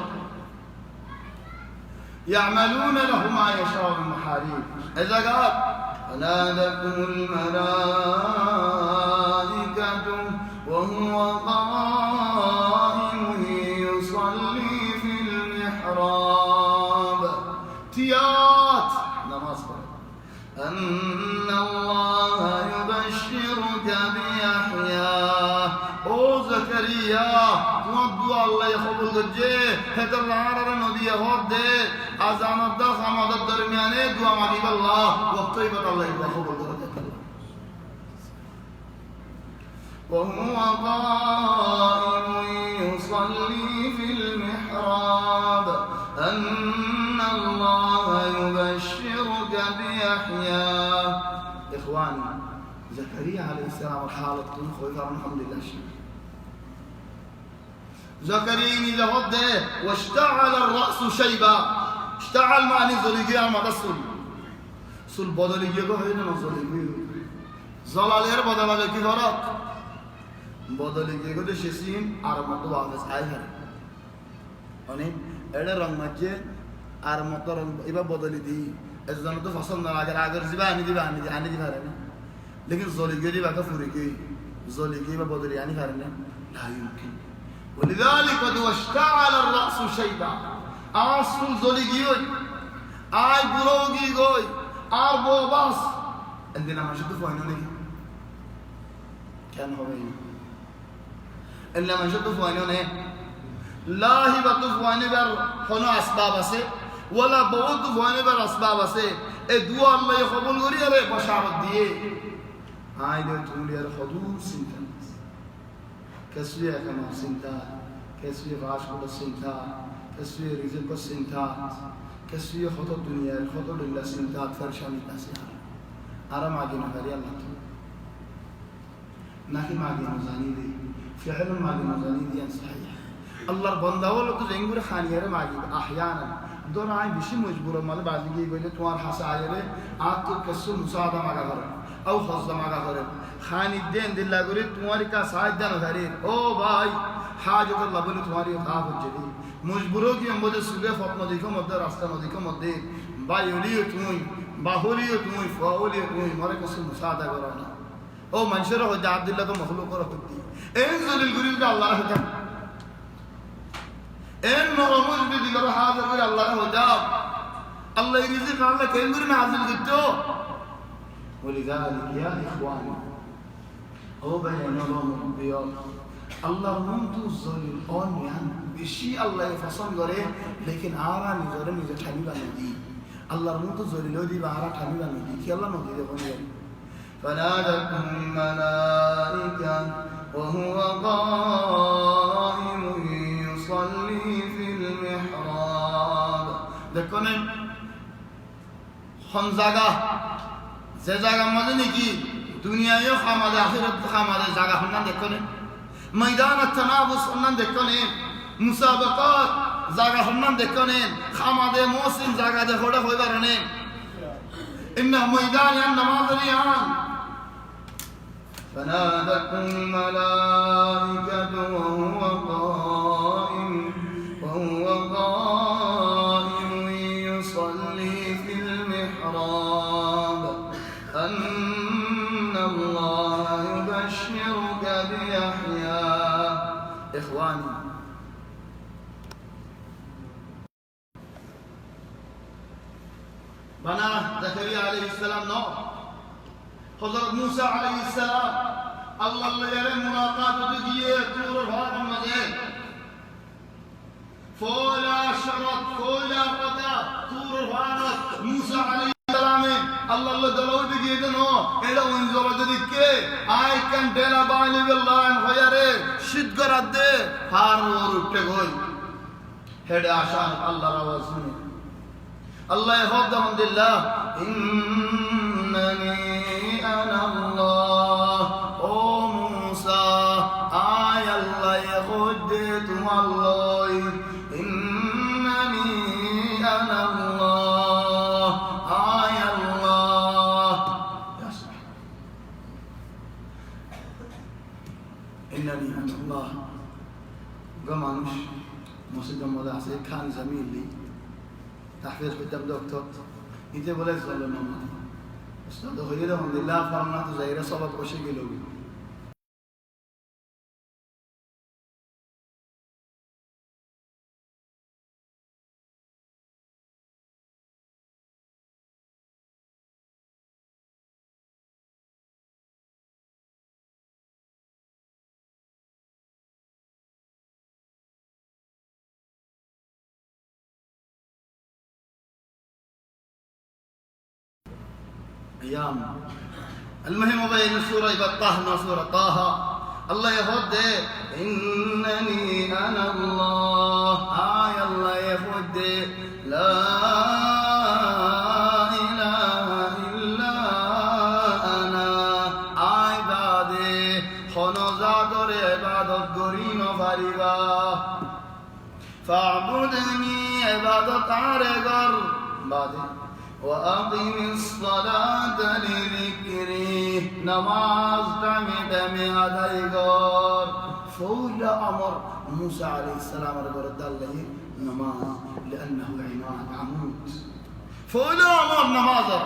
يعملون له ما يشاء من محاريب إذا قال فنادته الملائكة وهو قائم يصلي في المحراب تيات نماز أن الله يبشرك بيحيى او زكريا تودوا الله يقبل دجه هذا العرر نبي يهود اذان الدر خمد الدرميانه دعا مغيب الله وقتي بت الله يقبل دجه وهو قائم يصلي في المحراب أن الله يبشرك بيحيى إخواني زكريا عليه السلام الحالة خوفا الحمد لله زكريا لهد واشتعل الرأس شيبا اشتعل معني زلقيا ما تصل سل بدلقيا هنا زلقيا زلالير بدلقيا كي فرق بدلقيا كده شسين عرمتو واقس آيها أني أنا رمجة عرمتو رم إبا بدلي دي الزمن تو فصل نراجع زبان دي فارنا लेकिन ज़ोलिगेरी वाका फुरिकी ज़ोलिगे में बदल यानी करने ला यमकिन ولذلك قد واشتعل الرأس شيبا आसुल ज़ोलिगी होई आय बुरोगी गोई आर बोबास इंदिना मशद फाइनो नहीं क्या न होगा ये इंदिना मशद फाइनो नहीं لا ही बतु फाइने बर होनो असबाब से वला बहुत फाइने बर असबाब से ए दुआ अल्लाह ये कबूल करी अरे बशारत दिए هاي تقولي الحدود سنتان كسوية كما سنتان كسوية غاشق السنتان كسوية رزق السنتان كسوية خطط الدنيا الخطط لله سنتان فرشان الناسيان أرى معجنا فري الله ناكي معجنا مزاني دي فعل معجنا مزاني دي صحيح الله بنده ولا تزنجور خانيره معجنا أحيانا دون عين بشي مجبورة ماله بعد يجي يقول توار حسايره آتو كسر مساعدة ما كبره أو خص ما كبره خاني الدين دللا قريت تواري كساعد دنا غرير أو باي حاجة الله بني تواري وقاف الجدي مجبورة كي هم بده سلة فاطمة ديكم مدة راستة ديكم مدة بايوليو توي باهوليو توي فاوليو توي مارك كسر مساعدة كرانا أو منشره هو جاب دللا كم مخلوق كره كدي إنزل القريب الله رحمه إن مرموز بديكره هذا غير الله رحمه جاب الله يرزق الله كين غير نازل قدو ولذلك يا إخواني أو بين لهم بيوم الله نمتو الظلم أون يعني بشيء الله يفصل غيره لكن آرا نزاره نزار حبيبا ندي আল্লাহর মতো জলিল দিবা আর ঠামিবা নদী কি আল্লাহ নদী দেখুন فنادته الملائكة وهو قائم يصلي في المحراب দেখুন কোন জায়গা যে জায়গার মধ্যে নাকি দুনিয়ায়ও খামাদে আখিরাত খামাদে জায়গা হন্না দেখুন ময়দান তানাবুস হন্না দেখুন মুসাবাকাত জায়গা হন্না দেখুন খামাদে মৌসিম জায়গা দেখোড়া হইবার নে إنه ميدان النماذج ريان فنادته الملائكة وهو قائم يصلي في المحراب أن الله يبشرك بيحيى إخواني بنا زكريا عليه السلام نو حضرت موسى عليه السلام الله يرى ملاقات دقيقة طور الهواء المزيد فولا شرط فولا قطع طور الهواء موسى عليه السلام الله دلو دقيقة نو إلا وانزل دقيقة I can tell about Allah and خيره شد قرد هار ورد تقول هذا عشان الله رواسني الله يفضل الحمد لله إنني أنا الله أو موسى آي الله يخدت الله إنني أنا الله آي الله يا سبحان إنني أنا الله قمانش موسيقى مدعسي كان زميل لي تحفيظ كتاب دكتور إنت بولا صلى الله عليه وسلم أستاذ خير الحمد لله فرنا تزاير صبر وشي قلوبي أيام المهم بين سورة طه سورة طه الله يهد إنني أنا الله آي الله يهد لا إله إلا أنا عبادي خنزادر عبادت قرين فريبا فاعبدني عبادت عرقر بعدي وأقم الصلاة لذكري نماز دمي أدايغور فولا أمر موسى عليه السلام رد الله نماز لأنه عماد عمود فولا أمر نماز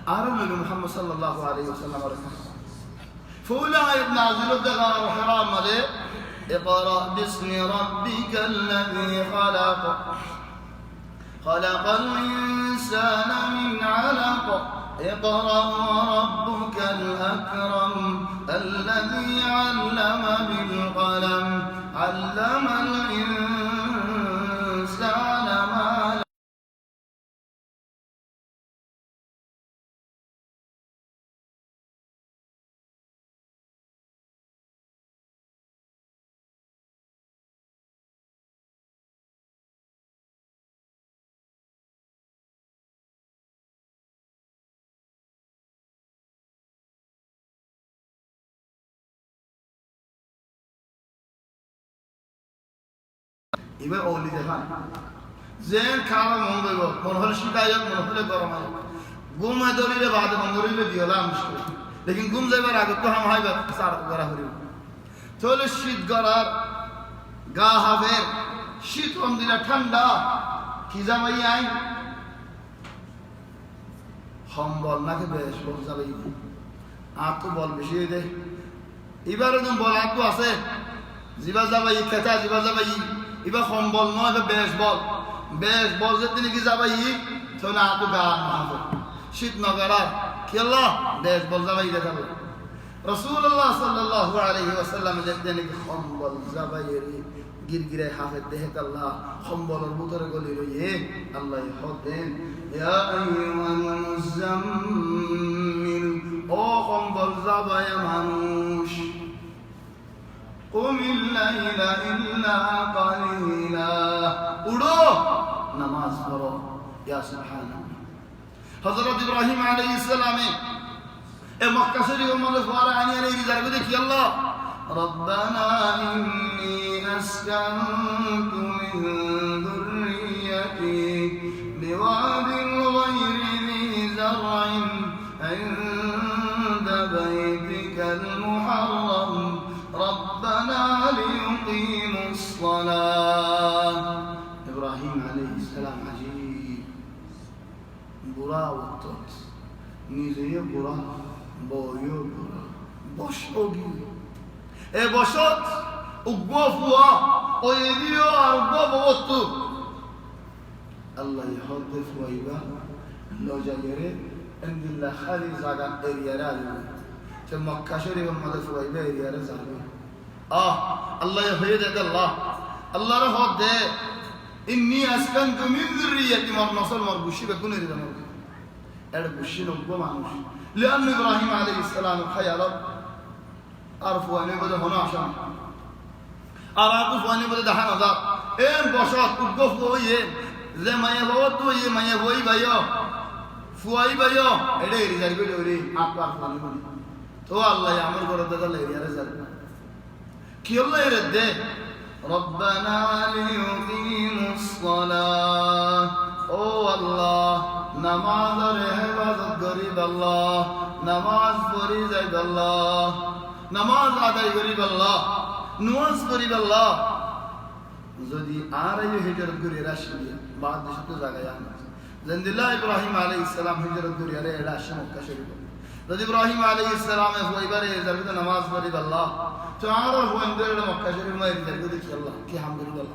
أرمي محمد صلى الله عليه وسلم فولا نازل الدغار حرام عليه اقرأ باسم ربك الذي خلق خلق الإنسان من علق اقرأ وربك الأكرم الذي علم بالقلم علم الإنسان ما لم এবার ওলি দেখান যে খাওয়া মন গইব মন হলে শিকায়ত মন হলে গরম হয় ঘুম দরিলে বাদ মঙ্গরিলে দিওলা মুশকিল লেকিন ঘুম যাইবার আগে তো হাম হাইবা সার করা হইব তাহলে শীত গরার গা হবে শীত কম দিলে ঠান্ডা কি যাবাই আই সম্বল নাকি বেশ বল যাবাই আর তো বল বেশি হয়ে যায় এবারে তুমি বল আর তো আছে জিবা যাবাই খেতা জিবা যাবাই ইবা সম্বল নয় এবার বেশ বল যে তিনি কি যাবাই তাহলে আতো গা মাহবুব শীত নগরার কি আল্লাহ বেশ বল যাবাই দেখাবো রাসূলুল্লাহ সাল্লাল্লাহু আলাইহি ওয়াসাল্লাম যেতেন কি সম্বল যাবাই গিরগিরে হাফের দেহে আল্লাহ সম্বলের ভিতরে গলি রইয়ে আল্লাহ হতেন ইয়া আইয়ুহাল মুজাম্মিল ও সম্বল যাবায় মানুষ কুমিল লাইলা ইল্লা কালিলা উড়ো নামাজ পড়ো ইয়া সুবহানাল্লাহ হযরত ইব্রাহিম আলাইহিস সালামে এ মক্কা শরীফের মধ্যে ফরা আনিয়ে রিজার করে দেখি আল্লাহ ربنا إني أسكنت من ذريتي بواد غير ذي زرع عند بيتك المحرم ربنا ليقيموا الصلاة إبراهيم عليه السلام عجيب برا وقت نيزيه برا بويو برا بوشوغي এ বসত উগ্গফুয়া ওইদিও আর গবতু আল্লাহ হদে ফুয়াইবা লজাগেরে ইনদিল্লাহ খালি জায়গা এরিয়ারে আলু যে মক্কা শরীফের মধ্যে ফুয়াইবা এরিয়ারে যাবে আল্লাহ হয়ে দেখ আল্লাহর হদে ইন্নী আসকানতু মিন যুররিয়াতি মার নসল মার বুশি বেকুনে দিলাম এর বুশি নব্ব মানুষ লিআন ইব্রাহিম আলাইহিস সালাম খায়াল عرفوا أن يبدأ هنا عشان عرفوا أن يبدأ دهان هذا إن بشر تقف ويه زي ما يبغى تويه ما يبغى يبايا فواي بايا إيه رجال بيجوا إيه أكبر فلان يقول تو الله يعمل قرط هذا اللي يا رجال كي الله يرد ربنا ليقيموا الصلاة أو الله نماز رهبة غريب الله نماز فريضة الله নামাজ আদায় করিব আল্লাহ নামাজ করিব আল্লাহ যদি আর এই হিজরত করে রাশিয়া বাদ দেশ তো জায়গায় আনা জিন্দিল্লাহ ইব্রাহিম আলাইহিস সালাম হিজরত করে আরে রাশি মক্কা শরীফ যদি ইব্রাহিম আলাইহিস সালাম হইবারে যাবে নামাজ করিব আল্লাহ তো আর হইন্দরে মক্কা শরীফ মাই যাবে দেখি আল্লাহ কি আলহামদুলিল্লাহ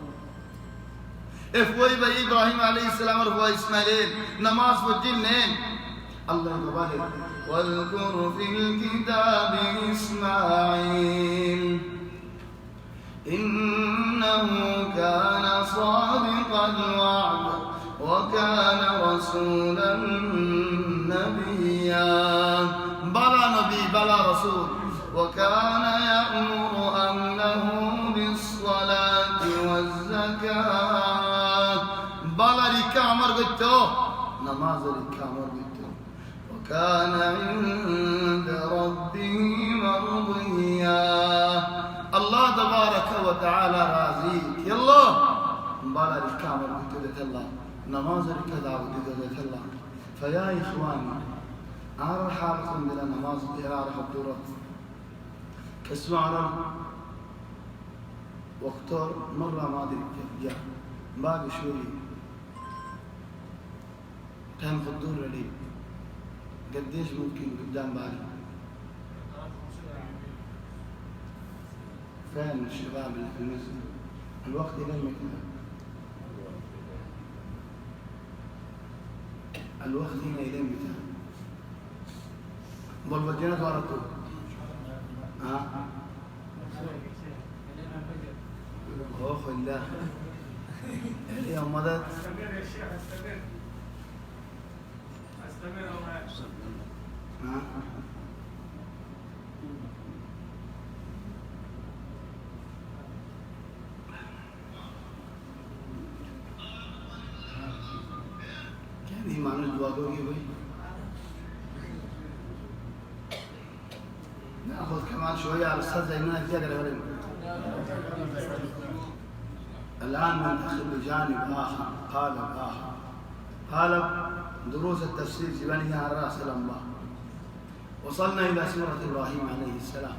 এ হইবা ইব্রাহিম আলাইহিস সালামের হই ইসমাইল নামাজ পড়িলেন الله يبارك واذكر في الكتاب إسماعيل إنه كان صادق الوعد وكان رسولا نبيا بلا نبي بلا رسول وكان يأمر أهله بالصلاة والزكاة بلا ركع مرغتو نماز ركع مرغتو كان عند ربه مرضيا الله تبارك وتعالى راضي يلا بلا الكامل بكذا الله نماز كذا وكذا الله فيا إخواني أرى حالكم بلا نماز أرى حضورات كسمعنا واختار مرة ما أدري يا باقي شوي كان حضور لي قديش ممكن قدام بالي فين الشباب اللي في المسجد الوقت لين متى الوقت هنا لين متى والوجهات ورطوا اوه الله اليوم مضت يعني মানুষ দোয়া করি ভাই ناخذ كمان شويه على الاستاذ زينون الجدل الان ننتقل لجانب اخر قالب اخر قالب دروس التفسير جبنيها على راس الانباء وصلنا إلى سورة إبراهيم عليه السلام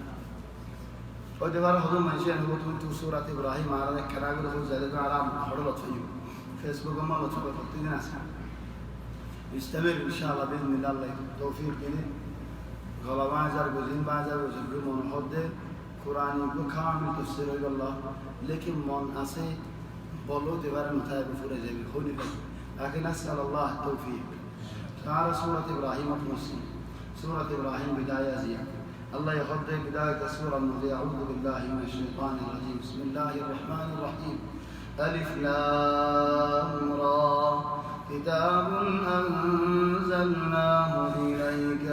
ودبر هذول من شيء هو تقول سورة إبراهيم على ذكر عقل هو زادنا على حرلة فيو فيسبوك ما الله تبارك وتعالى يستمر إن شاء الله بإذن الله الله توفيق كده غلا بازار وزين بازار وزين من حده قرآن بكامل تفسير الله لكن من أسي بلو دبر متعب فرج بخوني لكن أسأل الله التوفيق تعالى سورة إبراهيم المسلم سورة إبراهيم بداية زيادة الله يقدر بداية سورة المذيع. أعوذ بالله من الشيطان الرجيم. بسم الله الرحمن الرحيم. ألف لام را كتاب أنزلناه إليك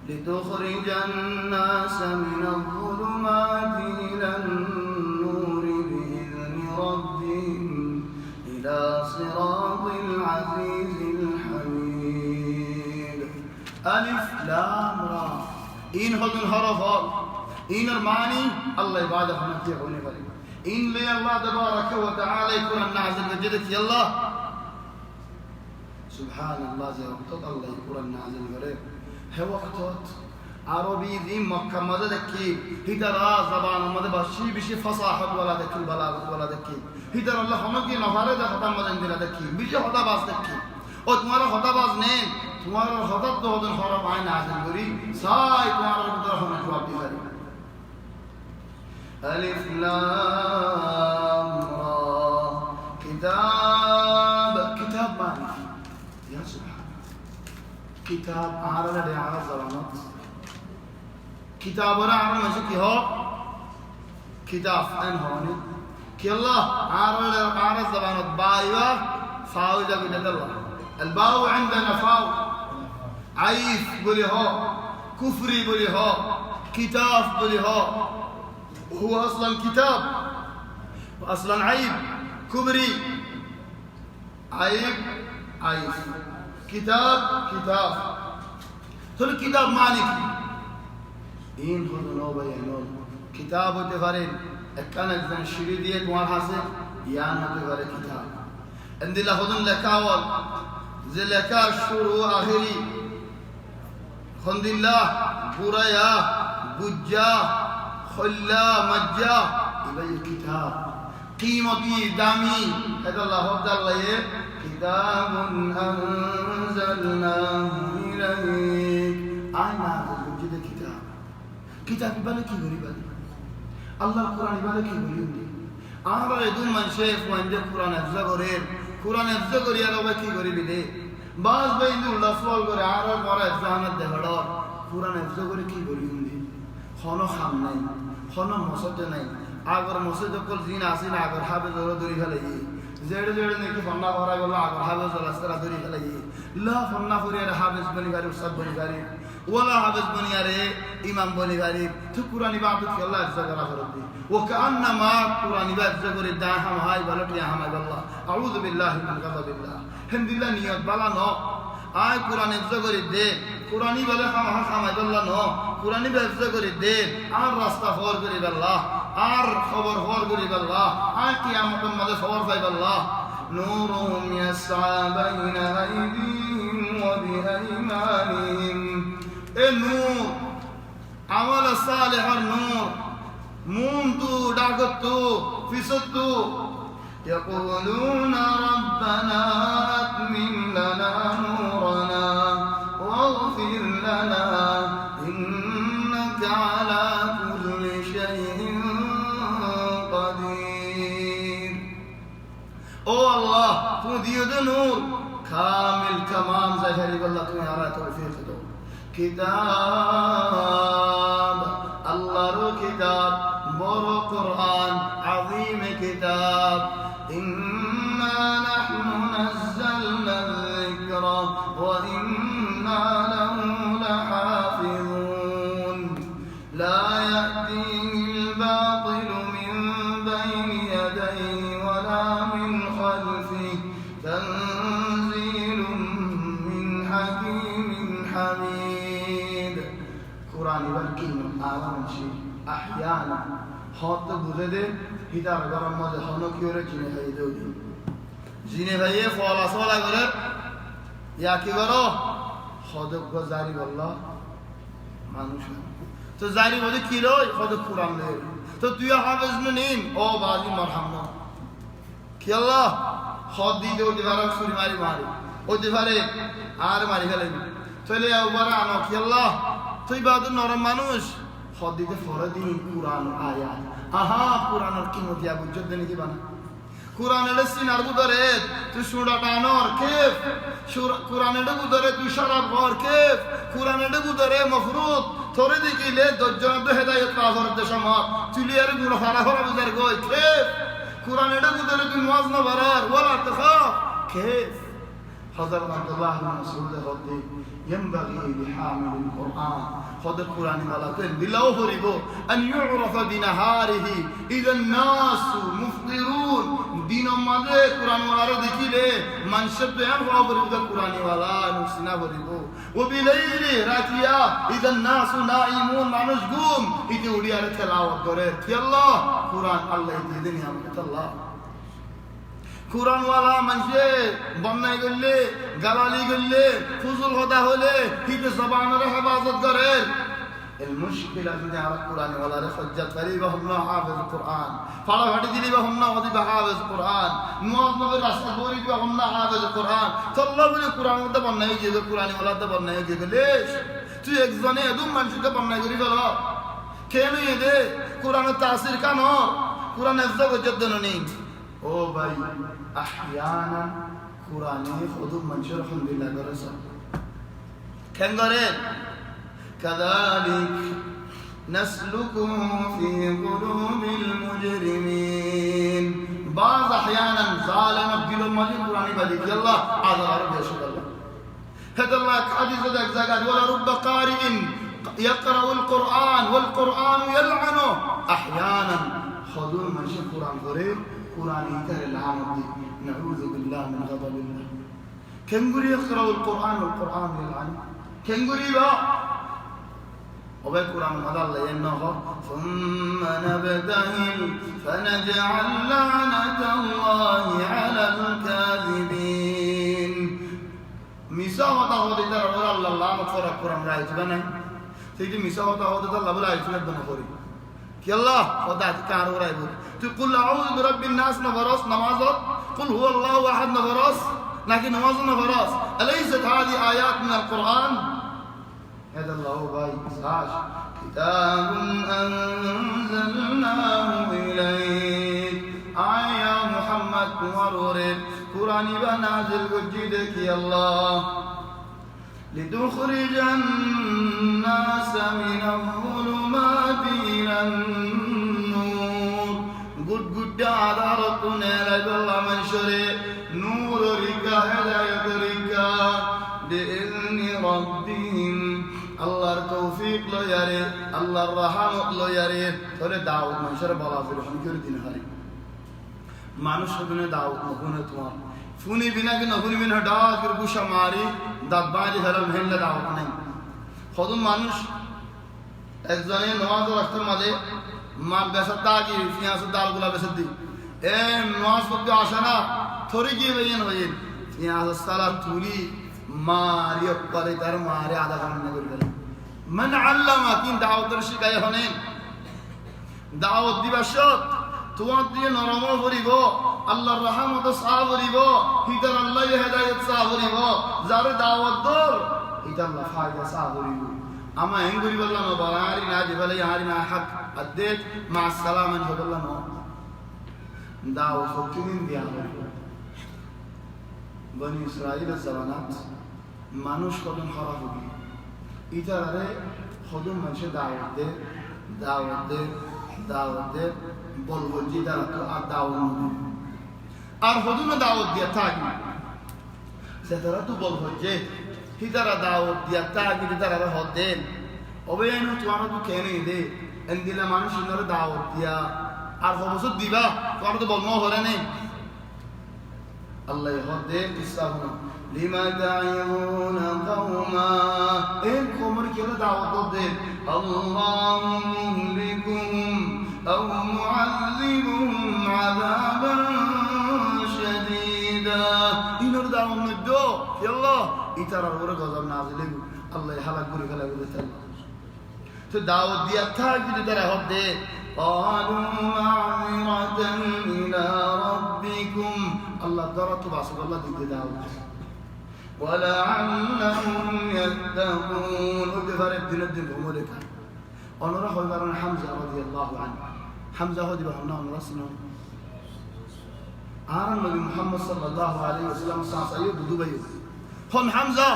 لتخرج الناس من الظلمات إلى النور بإذن ربهم إلى صراط العزيز الحميد. ألف لام را. إن هذا الحرف إن المعني الله يبعده نتيعوني بلي. إن لي الله تبارك وتعالى يكون النازل بجدك يلا سبحان الله زي وقت الله يكون النازل غريب هي وقت عربي ذي مكة ماذا دكي هدرا زبان ماذا بشي بشي فصاحة ولا دكي بلاغة ولا دكي هدر الله خمكي نفارة ده ختم ماذا عندنا دكي بيجي خدا باز دكي और तुम्हारा खता बाज नहीं तुम्हारा खता तो होदन खराब आए नाज़िल करी साई तुम्हारा तरफ हमें जवाब दी करी. ألف لام را كتاب معنى يا سبحان كتاب عارنا دي عارنا زرامات كتاب عارنا ماشي كي هو كتاب أن هوني كي الله عارنا زرامات بايوا فاوجا بدل الله الباو عندنا فاو عيف بلي هو كفري بلي هو كتاب بلي هو هو أصلا كتاب وأصلا عيب كبري عيب عيب كتاب هل كتاب معنى إن هذا نوبة ينول كتاب وتفارين كان إذا شريط ديت مال حاسب يان وتفارين كتاب عند الله هذن لكاول زلكا شروع آخري خند الله بريا بجا خلا مجا يبقى الكتاب قيمتي دامي هذا الله عبد الله كتاب أنزلناه إليك أنا أقول كتاب يبقى كي غريب الله القرآن يبقى كي غريب أنا يدوم من شيخ وعنده قرآن أفزغورير قرآن أفزغورير أو كي غريب ده باز بيندو لفظ غري عرب مرة أفزانة دهدار قرآن أفزغورير كي غريب ده خانو خام ناي خانو مسجد ناي আবার মসজিদে কল জিন আসিন আবার হাফেজ ওরা দরি ফেলাই জেড়ে জেড়ে নাকি ফন্না করা গেল আবার হাফেজ রাস্তা দরি ফেলাই লা ফন্না করে আর হাফেজ বনি গারি উস্তাদ বনি গারি ওয়ালা হাফেজ বনি আরে ইমাম বনি গারি তো কুরআন ইবাদত কে আল্লাহ আজ্জা করা করতে وكانما কুরআন ইবাদত করে দা হাম হাই বলটি হামাদ আল্লাহ আউযু বিল্লাহি মিন গাযাবিল্লাহ হামদুলিল্লাহ নিয়ত বালা ন আয় কুরআন ইবাদত করে দে কুরআনি বলে হামাদ আল্লাহ ন কুরআন ইবাদত করে দে আর রাস্তা ফর করে আল্লাহ আর খবর হওয়ার গরিব আল্লাহ আর কিয়ামতের মধ্যে খবর পাইব আল্লাহ নূরুহুম ইয়াসআ বাইনা আইদিহিম ওয়া বিআইমানিহিম এ নূর আমল সালিহার নূর মুনতু ডাকতু ফিসতু يقولون ربنا أتمم لنا نورنا واغفر لنا إنك على كل شيء او اللہ تو دیو دو نور کامل تمام ظاہری واللہ تمہیں آرہا توفیق دو کتاب اللہ رو کتاب برو قرآن عظیم کتاب انا نحن نزلنا الذکر وإنا له لحافظون لا يأتيه الباطل من بين يديه ولا من خلفه تنزيل من حكيم حميد قرآن والكلمة آرام شيء أحيانا خط بوزده هدار غرام ماذا خانو كيورا جيني هاي دودي جيني هاي فوالا سوالا غرب يا كي غرو خادق بزاري والله مانوشا تو زاري بوده كيلو خادق قرآن لے تو تویا حافظ نیم او بازی مرحمنا কি আল্লাহ খদ দিয়ে ওই দিবারে ছুরি মারি ওই দিবারে আর মারি ফেলে চলে ওবারে আনো কি আল্লাহ তুই বাদুর নরম মানুষ খদ দিতে ফরে দিন কুরআন আয়াত আহা কুরআনের কি মতিয়া বুঝতে নাকি বানা কুরআনের সিনার গুদরে তুই সুরা টানোর কেফ কুরআনের গুদরে তুই শরাব কর কেফ কুরআনের গুদরে মফরুত থরে দেখিলে দজ্জন হেদায়েত পাওয়ার দেশমত চুলিয়ার গুড় ফারা ফারা বুঝার গই কেফ কুরআনের গুদরে তুই নামাজ না বারার ওয়ালা তাখাফ কেফ حضرت عبد الله بن مسعود رضي ينبغي لحامل القرآن خذ القرآن ملكين بلو فريبو أن يعرف بنهاره إذا الناس مفطرون دين ماذا القرآن ولا ذكيله من شب ينفع فريبو القرآن ولا نسنا فريبو وبليل راتيا إذا الناس نائمون مانوش قوم إذا ولي على تلاوة قرأت يا الله قرآن الله يديني أمرت الله কুরআন ওয়ালা মানুষে বন্যায় করলে গালালি করলে ফুজুল কথা হলে হিতে জবানের হেফাজত করে এর মুশকিল আছে যে আর কুরআন ওয়ালা রে হজ্জত করিবা হুম্মা হাফিজ কুরআন ফালা ফাটি দিলিবা হুম্মা ওদিবা হাফিজ কুরআন মুআজ্জমের রাস্তা বলিবা হুম্মা হাফিজ কুরআন সাল্লাল্লাহু আলাইহি কুরআন মধ্যে বন্যায় যে কুরআন ওয়ালা তে বন্যায় গেলে তুই একজনে এদম মানুষকে বন্যায় করি ফেল কেন এদে কুরআনের তাসির কেন কুরআনের জগৎ নেই ও ভাই احيانا قراني خذوا منشور الحمد لله درسا كان قرين كذلك نسلكه في قلوب المجرمين بعض احيانا ظالم بلو مجد قراني بالك يلا هذا رب يشهد الله هذا الله حديث ذاك زكاه ولا رب قارئ يقرا القران والقران يلعنه احيانا خذوا منشور القران قرين قرآن يتر العامد نعوذ بالله من غضب الله كم قري يقرأ القرآن والقرآن يلعن كم قري با وبي القرآن ماذا الله ينهى ثم نبتهل فنجعل لعنة الله على الكاذبين مساوة هذه ترى الله الله مغفر القرآن رايت بنا سيدي مساوة هذه ترى الله بلا يفعل بنا خوري يلا وضعت كارو رايبو تقول أعوذ برب الناس نفرس نمازات قل هو الله أحد نفرس لكن نماز نفرس أليست هذه آيات من القرآن هذا الله باي ساش كتاب أنزلناه إليك آية محمد كمرورد قرآن بنازل وجدك يا الله لتخرج الناس من الظلمات إلى النور قد عذرتنا لك الله من شرع نور ركا هداية ركا بإذن ربهم الله التوفيق لا يري الله الرحمة لا يري ترى دعوة من شرع بلا في الحمد دين هاري মানুষ হবে দাওয়াত নবুনে তোমার ফুনি বিনা কি নবুনি বিনা ডাক গুশা মারি দাবাজি হারাম হেল্লা দাওয়াত নাই কত মানুষ একজনে নামাজ রাখতে মাঝে মা বেসাতা কি পেঁয়াজ ডালগুলা বেসে দি এ নামাজ পড়তে আসে না থরি কি বেয়েন হইন পেঁয়াজ সালা তুলি মারি করে তার মারে আধা ঘন্টা করে গেল মান আল্লামা তিন দাওয়াতের শিখায় হনেন দাওয়াত দিবাসত তোমার দিয়ে নরম করিব আল্লাহর রহমত সাহ করিব হিদার আল্লাহ হেদায়েত সাহ করিব যার দাওয়াত দর এটা আল্লাহ ফায়দা সাহ করিব আমা হেন করিব আল্লাহ ন বাড়ি না দিবালে হারি না হক আদেত মা সালামান হবল্লাহ ন দাওয়াত ফকিরিন দিয়া করিব বনি ইসরাইলের জামানাত মানুষ কদম খারাপ হবে ইতারে কদম মানুষের দাওয়াত দে বলবো যে তারা তো আর দাওয়াত আর হদুনা দাওয়াত দিয়া থাকি সে তারা তো বলবো যে হিতারা দাওয়াত দিয়া থাকি তারা হদেন অবয়ান তোমার তো কেন দে এন দিলে মানুষ ইনারে দাওয়াত দিয়া আর হবসত দিবা তোমার তো বলমো হরে নেই আল্লাহ হদে ইসলাম লিমা তাইউনা কওমা এই কওমের কি দাওয়াত দেন আল্লাহু মুহলিকুহুম أو معذبهم عذابا شديدا إنور دعوة مدو يلا إترى الورق غضب نازل الله يحلق قولي خلق قولي تلا تدعوة دي أتاك دي ترى هب دي قالوا معذرة إلى ربكم الله درت بعصر الله دي دعوة ولعلهم يتقون ودفر الدين الدين بمولك أنا راح أقول حمزة رضي الله عنه حمزة هو دي بحنا ونرسنا আর নবী মুহাম্মদ সাল্লাল্লাহু আলাইহি ওয়াসাল্লাম সাসাইও দুদু ভাইও হন হামজা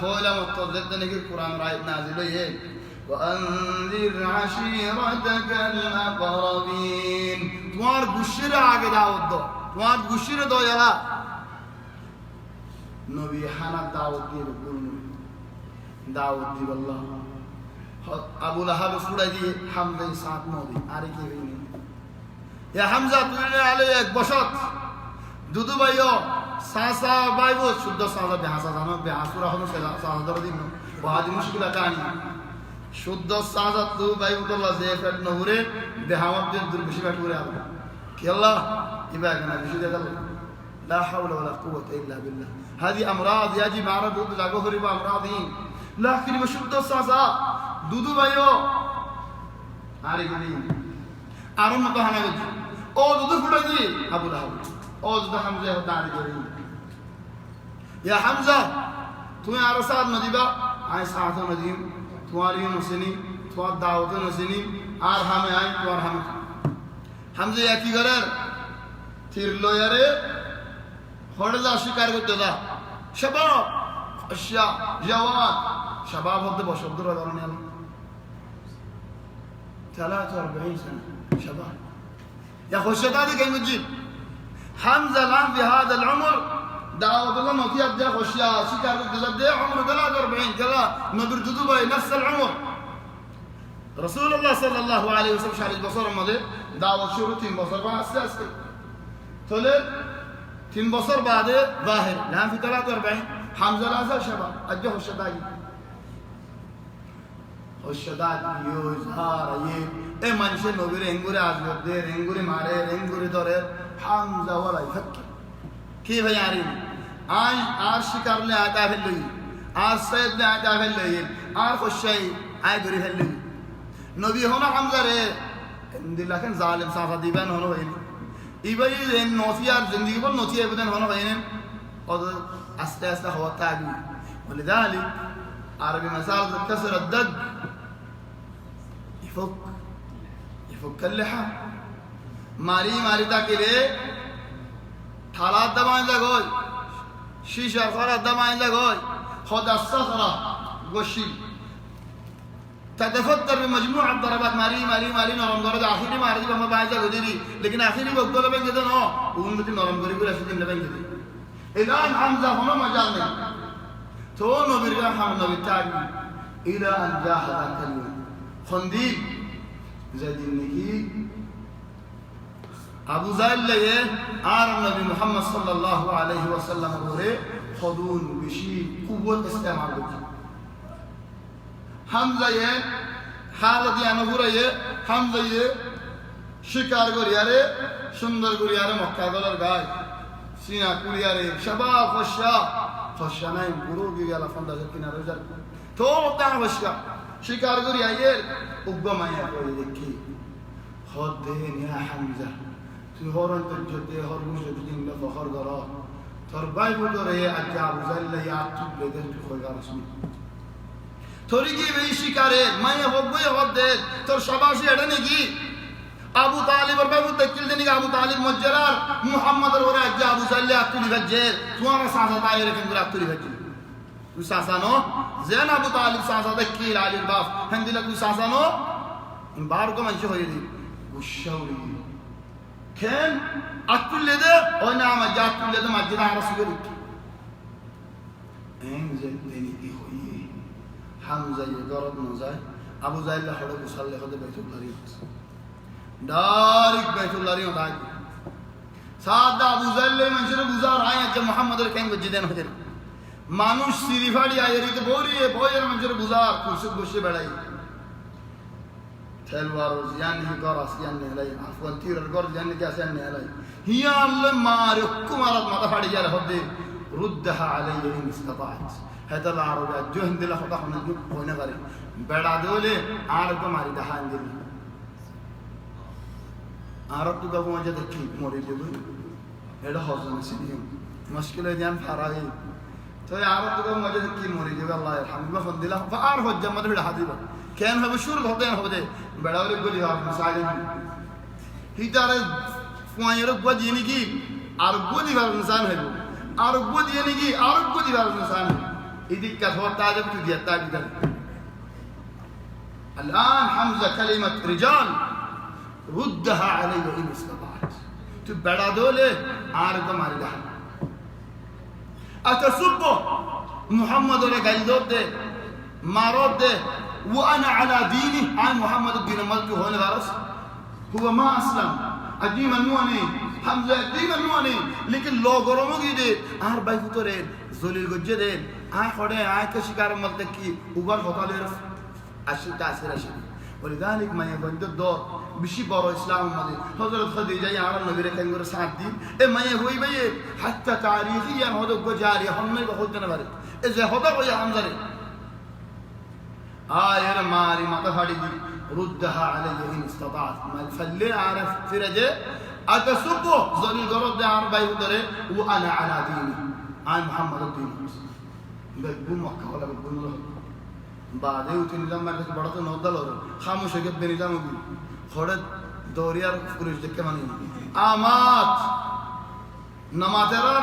কইলা মত যেতে নাকি কোরআন রাইত নাজিল হইয়ে وأنذر عشيرتك الأقربين তোমার গুশিরা আগে দাওয়াত দাও তোমার গুশিরা দাও ইয়ালা নবী হানা দাওয়াত দিয়ে বলুন দাওয়াত দিব আল্লাহ আবু লাহাব ফুড়াই দিয়ে হামজা সাথ নবী আরে কি হইনি ইয়া হামজা তুই আলে এক বসত দুদু ভাইও সাসা ভাইবো শুদ্ধ সাসা বেহাসা জানো বেহাসুরা হলো সাসা ধরে দিন বাদি মুশকিল কাহিনী শুদ্ধ সাসা তু ভাইবুল্লাহ যে ফেট নহুরে দেহামত দিন দুর্বিশি ফেট করে আলো কি আল্লাহ ইবা কেন বিশি দেখাল لا حول ولا قوة إلا بالله هذه أمراض يجب معرض لاغو غريبا أمراضين لكن بشد الساسا دودو بايو আরে গনি আর মত হানা গেছে ও দুদু ফুড়ে দি আবু লাহাব ও দুদু হামজা হতা আরে গরি ইয়া হামজা তুমি আর সাথ নদিবা আই সাথ নদিম তোমারি নসিনি তোমার দাওয়াত নসিনি আর হামে আই তোমার হামে হামজা ইয়া কি করার থির লয়ারে হড়ে যা স্বীকার করতে যা শাবাব আশা জওয়ান শাবাব হতে বশব্দ রদারণে আলো 43 سنة شباب يا أخو الشدادي كان يجيب حمزة الآن في هذا العمر دعوة الله نطيب دي أخو الشيا شكار دي عمره 43 كلا نبر جدوبة نفس العمر رسول الله صلى الله عليه وسلم شعر البصر الماضي دعوة شروط 3 بصر بعد أساسي ثلاث 3 بصر بعد ظاهر الآن في 43 حمزة الأزل شباب أجه الشدادي الشداد يظهر ايه মানুষের নবীর এঙ্গুরে আসবে দে এঙ্গুরে মারে এঙ্গুরে ধরে হামজা ওয়ালা ইফাক্কি কি ভাই আরি আর শিকারলে আতা ফেললি আর সাইদলে আতা ফেললি আর খুশাই আয় গরি ফেললি নবী হনা হামজা রে দিলাকেন জালিম সাফা দিবেন হলো হইনি ইবাই নফিয়ার জিন্দেগি বল নথিয়া বদেন হলো হইনি কত আস্তে আস্তে হওয়া তাগি ولذلك عربي مثال كسر الدد يفك اللحى ماري تاكيري ثلاث دمائن لغوي شيشة ثلاث دمائن لغوي خد الصخرة غشي تتفتر بمجموعة ضربات ماري نرم ضرب آخري ماري بما بايزا غديري لكن آخري وقت لبين جدا نو ومتي نرم غريب ولا شيء لبين جدا الآن حمزة هنا مجال نہیں تو نبي رحمه نبي تاعي إلى أن جاء ذاك اليوم خنديق زاد النكي أبو زال ليه آر النبي محمد صلى الله عليه وسلم بوره خدون بشي قوة استعمال بجي حمزة يه حالة ديانا بوره يه حمزة يه شكار گرياره سندر گرياره مكة دولار گاي سينا كورياره شباب خشانایم گروگی یالا فندا زکینا رجال تو وقتا وشکا شکار گوری آیر اوبا مایا کوئی دیکھی خود دین یا حمزه تو هورن تجده هور موجه بدین لفخر دارا تربای بودو رهی اجاب زل یا توب لیدر تو خوی رسمی توری کی بی شکاره مایا وقوی خود دید تر شباشی اڑنگی আবু তালিব এর বাবু তেকিল দেনি আবু তালিব মজ্জারার মুহাম্মাদের ওরে আজ আবু জাল্লি আতুলি ভজ্জে তোমার সাসা তাইরে কেন করে আতুলি ভজ্জে তুই সাসা নো জেন আবু তালিব সাসা তেকিল আলীর বাপ হেন্দিলা তুই সাসা নো বার কো মানছে হয়ে দি উশাউরি কেন আতুলি দে ও না আমা জাতুলি দে মসজিদ আর রাসূল এনজে দেনি কি হই হামজা ইগরত নজায় আবু জাল্লি হড়ে মুসাল্লি হদে বাইতুল্লাহ डायरेक्ट बैतुल्लाह री होता है सादा अबू जल्ले मंशर गुजार आए जब मोहम्मद रे केंग जिदेन होते मानुष सिरिफाड़ी आए री तो बोरी है बोयर मंशर गुजार कुर्सी कुर्सी बैठाई तलवार जियान ही कर आसियान ने लाई अफगान तीर कर जियान के आसियान ने लाई हिया अल्लाह मारे कुमारत माता फाड़ी जा होते रुद्दहा अलैहि इन इस्तताअत هذا العرب जो हिंदला होता होने जो होने करे बैठा दोले आर को मारी दहान दिल আরব তো বাবু মাঝে দেখি মরে যাবে এটা হজম সিদিম মুশকিলে ধ্যান ফারাই তো আরব তো বাবু মাঝে দেখি মরে যাবে আল্লাহ হামিবা ফদিলা আর হজ জামাত বিড়া হাদিবা কেন হবে শুরু হতে হবে বেড়াওলে গলি আর মুসাইল হিটারে কুয়াইয়ের গুয়া দিয়ে নাকি আর গুয়া দিবার ইনসান হইব আর গুয়া দিয়ে নাকি আর গুয়া দিবার ইনসান এদিক কাছে তাজব তো দিয়া তাবি দেন الآن حمزة كلمة رجال ردها علي إن استطعت تبعد دولة عارضة مع الجحل أتسب محمد ولا قلدوب ده مارود ده وأنا على ديني عن محمد الدين الملكي هون غرس هو ما أسلم الدين المواني حمزة الدين المواني لكن لو قرمو كده آر باي فتورين زولي الجدين آي خده آي كشكار ملتكي وقال خطال يرف أشي تأثير أشي ولذلك ما يبند الدور بشي بارو إسلام الماضي حضرت خديجة يعرف النبي كان يقول سعد دين ما يهوي بيه حتى تاريخيا هذا جاري هم ما يخدنا برد إذا هذا ويا حمزة يا ماري ما تفادي ردها علي إن استطعت ما الفلي عارف فرجة أتسبه ظل الجرد ده عارف بيهودره وأنا على ديني عن محمد الدين بقول مكة ولا بقول له بعده وتنظام مركز بڑا تو نودل اور خاموش ہے کہ بنظام ہوگی خورد دوریار فکرش دیکھ کے مانی آمات نماترار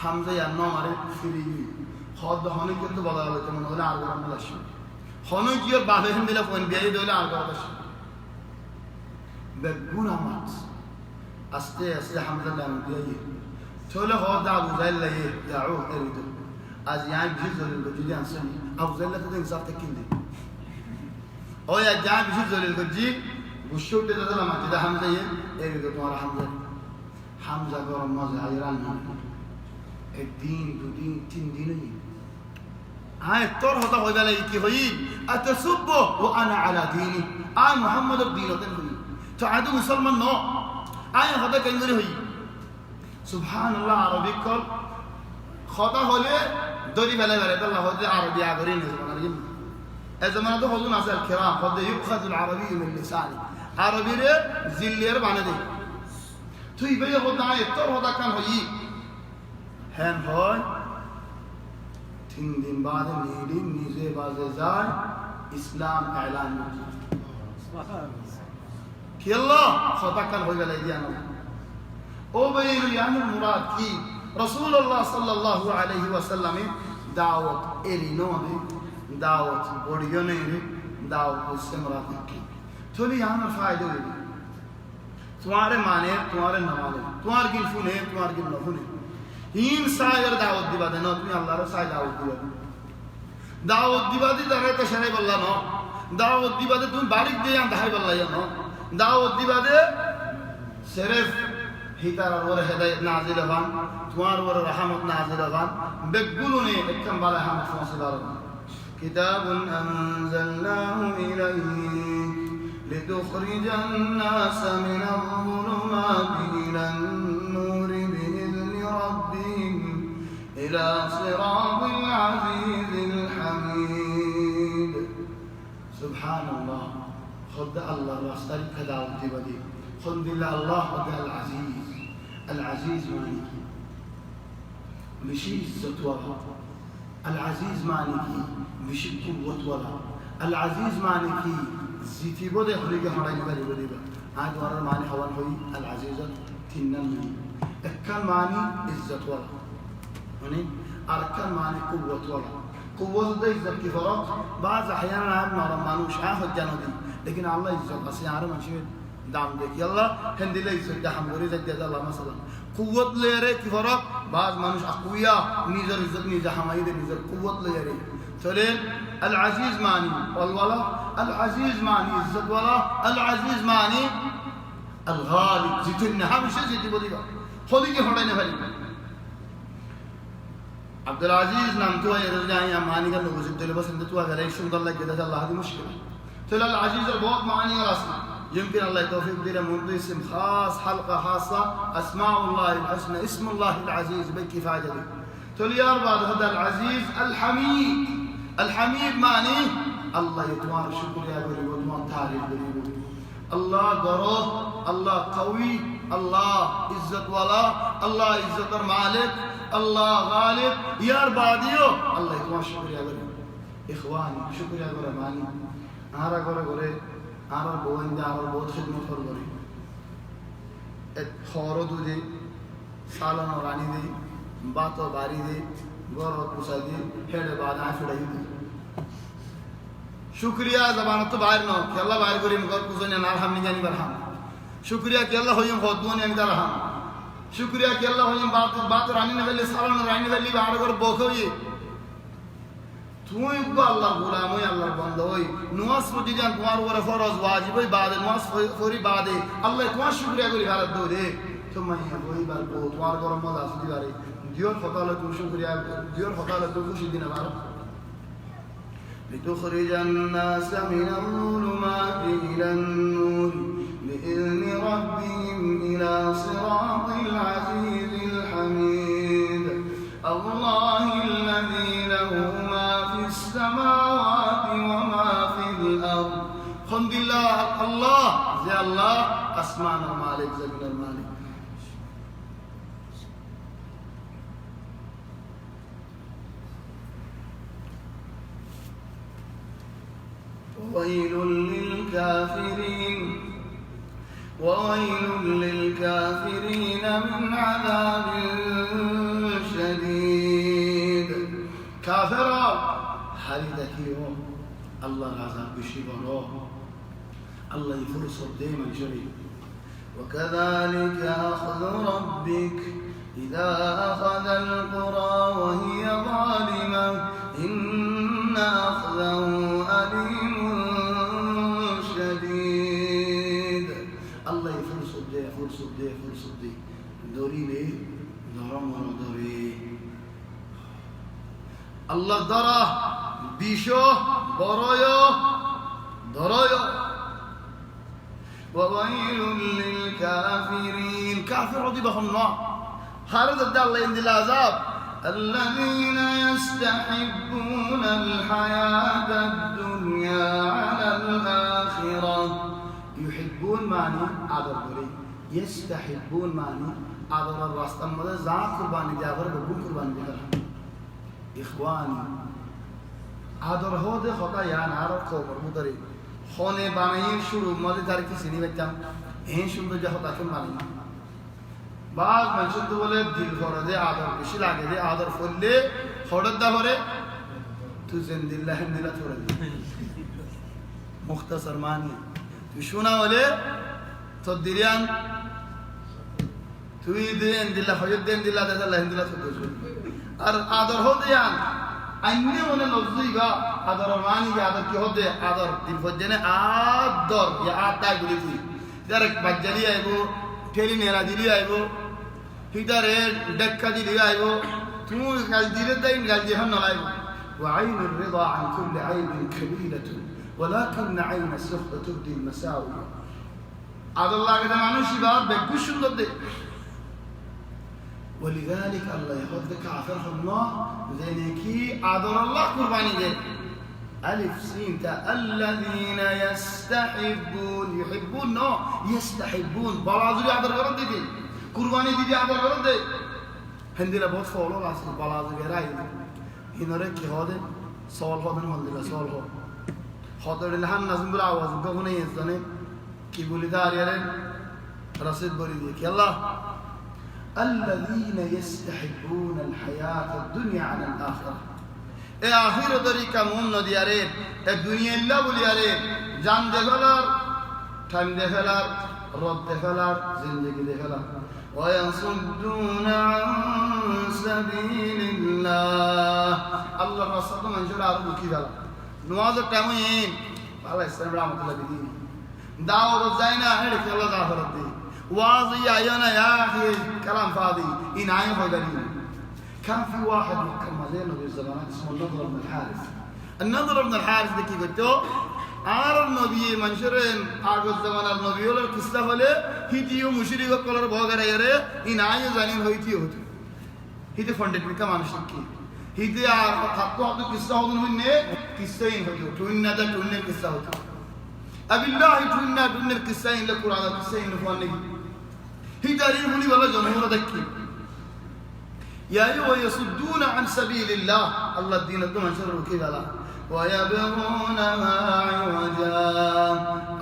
حمزه یا نو مارے فری خود ہونے کے تو بدل ہوتے من ولا عرب ملش خونو کی اور بعده ہم دلا فون بیائی دولا عرب بش بگون آمات استے حمزه لام بیائی توله خود ابو ذل ليه دعوه اريد از يعني بجزء الجدي انساني ابو ذل كده انصاف تكيندي او يا جان بجزء الجدي وشوت ده لما كده حمزه اريد تمہارا حمزه قرم ماز حيران الدين دين تين ديني هاي الطور هذا هو ده اللي هي اتسبه وانا على ديني محمد الدين تنقول تعدو مسلمان نو هذا كان يقول سبحان الله عربي كل خطا هله دوري فلا بريد الله هذا عربي عبرين زمان الزمان ده هذون ناس الكرام هذا يؤخذ العربي من لساني عربي ره زلير بانا دي تو يبي هذا يتر هذا كان هي هم هاي تين دين بعد نيدي نيزه باززار إسلام إعلان كي الله خطا كان هو ولا يدينا او بير يعني المراد كي رسول الله صلى الله عليه وسلم دعوت إلينوني دعوت بوريوني دعوت استمرار کی تھوڑی یہاں فائدہ ہوگی تمہارے مانے تمہارے نمانے تمہار گل فونے تمہار گل نفونے ہین سائر دعوت دی بادے نو تمہیں اللہ رسائے دعوت دی بادے دعوت دی بادے در رہتا شرعب اللہ نو دعوت دی بادے تم باریک دے یہاں دہائی باللہ یا نو دعوت دی بادے صرف هيتار ور هداية نازل فان توار ور رحمة نازل فان بقولوني كم بالا هم فاصل كتاب أنزلناه إليك لتخرج الناس من الظلمات إلى النور بإذن ربهم إلى صراط العزيز الحميد سبحان الله خد الله راستك كداوتي بدي خد الله وده العزيز مالكي مشي عزت ولا العزيز مالكي مشي قوة ولا العزيز مالكي زيتي بده خليك هراي بري بري عاد ورا ماني هوان هوي العزيزة تنن كان ماني عزت ولا يعني أركان ماني قوة ولا قوة ده عزت كفرات بعض أحيانا عاد ما رمانوش عاهد جنودي لكن الله عزت بس يعرف ماشي دام دیکھ يلا هندي ليس دحم وريد جزا الله مثلا قوة ليره كفرق بعض مانوش أقوياء نيزر عزت نيزر حمايد نيزر قوة ليره تولين العزيز ماني والولا العزيز ماني عزت ولا العزيز ماني الغالب زيتنا همشة زيتي بديبا خودي كي فرنا فريق عبد العزيز نام تو يرجع يا ماني كان لو زيت لبس انت تو اگر ايش شغل الله كده الله دي مشكلة تلا العزيز البوق ماني راسنا يمكن الله يتوفيق لنا منذ اسم خاص حلقة خاصة أسماء الله الحسنى اسم الله العزيز بالكفاية دي تقول يا رب هذا العزيز الحميد معني الله يتوار شكر يا بري وتوار تعريف بري الله ضرور الله قوي الله عزت ولا الله عزت المالك الله غالب يا رب الله يتوار شكر يا بري إخواني شكر يا بري معني أنا غوري آرار بوين ده آرار بود خدمت فرمانی খরদু দে সালানো রানি দে বাত বাড়ি দে গর পুষা দে হেড়ে বাদা ফেড়াই দে শুক্রিয়া জবান তো বাইর ন কেল্লা বাইর করি গর পুষনে না হামনি জানি বার হাম শুক্রিয়া কেল্লা হইম হদমনি আমি তার হাম শুক্রিয়া কেল্লা হইম বাত রানি না বেলে সালানো রানি বেলি বার গর বখই তুই আল্লাহ গোলাম হই আল্লাহর বান্দা হই নামাজ পড়ি যান তোমার উপরে ফরজ ওয়াজিব হই বাদে নামাজ পড়ি বাদে আল্লাহ তোমার শুকরিয়া করি ভারত দো রে তুমি হই বার কো তোমার গরম মজা আসি বারে দিওর ফতালে তুমি শুকরিয়া দিওর ফতালে তুমি খুশি দিনা বার لتخرج الناس من الظلمات إلى النور بإذن ربهم إلى صراط العزيز الحميد الله الذي له ما في السماوات وما في الأرض خند الله الله زي الله أسمعنا مالك زمين المالك ويل للكافرين من عذاب شديد كافر هل ذكيه الله العذاب بشبره الله يفرص دائما جري وكذلك أخذ ربك إذا أخذ القرى وهي ظالمة إن أخذه أليم شديد الله يفرص الدين دوري لي درم دوري الله درا بيشو برايو درايو وويل للكافرين كافر رضي بهم الله خارج الله عند العذاب الذين يستحبون الحياة الدنيا على الآخرة يحبون معني عذر بري يستحبون معني عذر الرسط المدى زا قرباني دي عذر بقول قرباني دي إخواني عذر هو دي خطا يعني عرب خوبر مدري خونه بانين شروع مدى تاركي سيني بچام این شروع جا خطا كم مالي بعض منشد بولے دل فرده آدر بشی لگه ده آدر فله خورد ده بره تو زند الله اندلا تورد مختصر معنی تو شونا بولے تو دیریان توی ده اندلا خود ده اندلا ده الله اندلا تورد اور آدر هو دیان اینه اونه لفظی با آدر معنی که آدر کی هده آدر دل فرده نه آدر یا آدر بولی تی درک بجلی ایبو ঠেলি নেড়া দিলি আইব হিটারে ডেক্কা দিলি আইব তুমি গাল দিলে তাই গাল যেখান নলাইব وعين الرضا عن كل عيب كبيرة ولكن عين السخط تبدي المساوي عاد الله كده মানুষই বাপ বেগুন সুন্দর দে ولذلك الله ياخذ كافر الله ذلكي عذر الله قرباني دي ألف سين تا الذين يستحبون يحبون نو يستحبون بلازري عذر غرض دي قرباني دي عذر غرض دي هندلا बहुत फॉलो रास्ते बलाजरी राई इनरे की होदे सॉल होदन मंदिला सॉल हो होदर लहान नजम बुला आवाज गगो नहीं है की बोली दार यार रसीद बोली दी कि अल्लाह الذين يستحبون الحياة الدنيا على الآخرة এ আখির তরিকা মন নদিয়ারে এ দুনিয়া ইল্লা বলিয়ারে জান দেখালার টাইম দেখালার রব দেখালার জিন্দেগি দেখালার ويصدون عن سبيل الله الله رسول منجور আর কি বলা নওয়াজের টাইম আল্লাহ ইসলাম রহমাতুল্লাহ বিদিন দাও যাই না হেড়ে খেলা দা ফরত দি ওয়াজি আয়ানা ইয়া আখি কালাম ফাদি ইন আয় হদানি كان في واحد من كمالين في الزمان اسمه النضر بن الحارث النضر بن الحارث ده كي قلتو আর নবী মানুষের আগত জামানার নবী হলো কিসলা হলে হিদিও মুশরিক কলার ভগারে এরে ইনায় জানিন হইতি হতো হিতে ফন্ডেট মিকা মানুষ কি হিতে আর হাতটো হাতটো কিসলা হতো হইনে কিসলাই হতো টুইনা দা টুইনের কিসলা হতো আবিল্লাহি টুইনা টুইনের কিসলাই লে কুরআন কিসলাই নফানে হিদারি বলি বলা জনমরা দেখি يا أيها يصدون عن سبيل الله الله الدين الدم شر كذا ويبغونها عوجا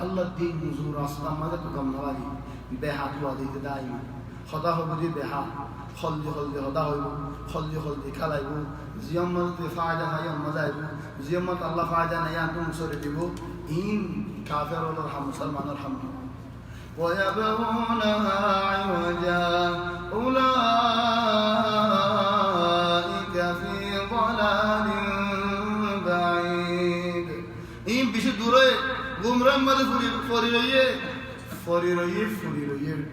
الله الدين نزور أصلا ماذا تكم نراجي بها تواديت دائما خدا هو بدي بها خلدي خدا هو خلدي كلايبو زيامة فايدة هاي مزايبو زيامة الله فايدة نيان تو مسور ديبو إن كافر ولا رحم مسلمان رحم ويبغونها عوجا أولئك في ضلال بعيد إن بيشي دوري غمران ماذا فريريه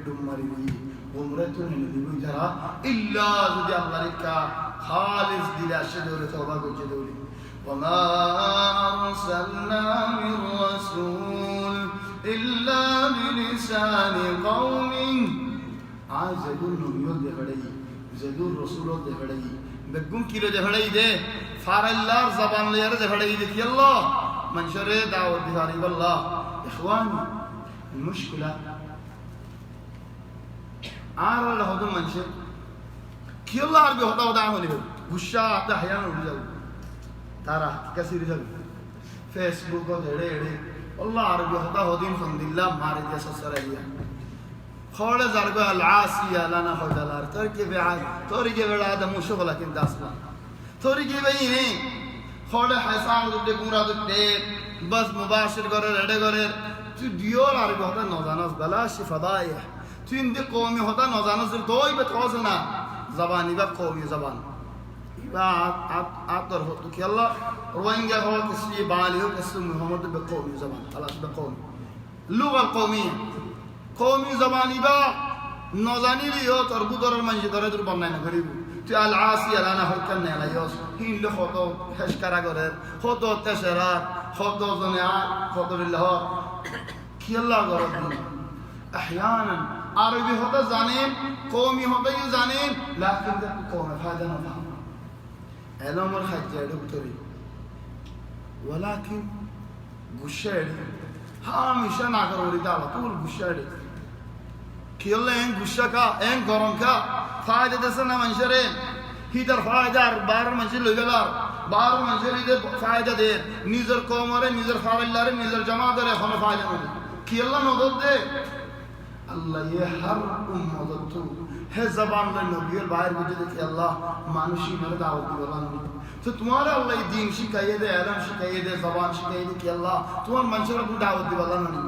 دماريه غمرتو هنديبو جرا إلا ذي الله لك خالص دلاشة دولة توبة جدولي وما أرسلنا من رسول إلا بلسان قوم عايز يقول نبيوت دهڑي زدور رسولوت دهڑي بقوم كيلو دهڑي ده فارلار زبان لير دهڑي ده يلا منشر دعوة بهاري والله إخواني المشكلة عارة لهذا منشر كيلا عربي هذا ودعه ليه وشاة أحيانا رجال ترى كثير رجال فيسبوك ودهڑي والله عربي هذا دين فند الله مارد يسوع سريع خالد زرقا العاصية لنا خدالار تركي بعاد تركي بعاد مو شغلة كنت أصلا تركي بيني خالد حسان ضد كورا ضد بس مباشر قرر رد قرر تو ديول عربي هذا نوزانس بلاش فضايح تو عند قومي هذا نوزانس دوي بتوازنا زباني بقومي زبان عطر هو كيلا روينجا هو كسي بالي هو كسي محمد بقومي زبان خلاص بقومي اللغة القومية قومي زباني با نوزاني لي هو تربو دور المنجد دور در بنانا غريبو تو العاصي انا هركن نلا يوس هين له خطو هشكرا غرر خطو تشرا خطو زنيا خطو الله كيلا غرض احيانا عربي هذا زانين قومي هذا يزانين لكن ده قوم هذا ما فهم علم الحجة دكتوري ولكن غشاري هامش أنا أقول لك على طول غشاري كيلا إن غشكا إن غرانكا فايدة دسنا منشرين هيدر فايدة بار منشر لجلار بار منشر هيدر فايدة دير نيزر قومره نيزر فارلاره نيزر جماعة داره خنا فايدة مده كيلا نودد ده الله يحر مددتو है ज़बान में नबियों बाहर मुझे कि अल्लाह मानुषी मर्द आवती वाला नहीं तो तुम्हारा अल्लाह दीन शिकाये दे आलम शिकाये दे ज़बान शिकाये दे कि अल्लाह तुम्हारा मंशर बुढ़ा आवती वाला नहीं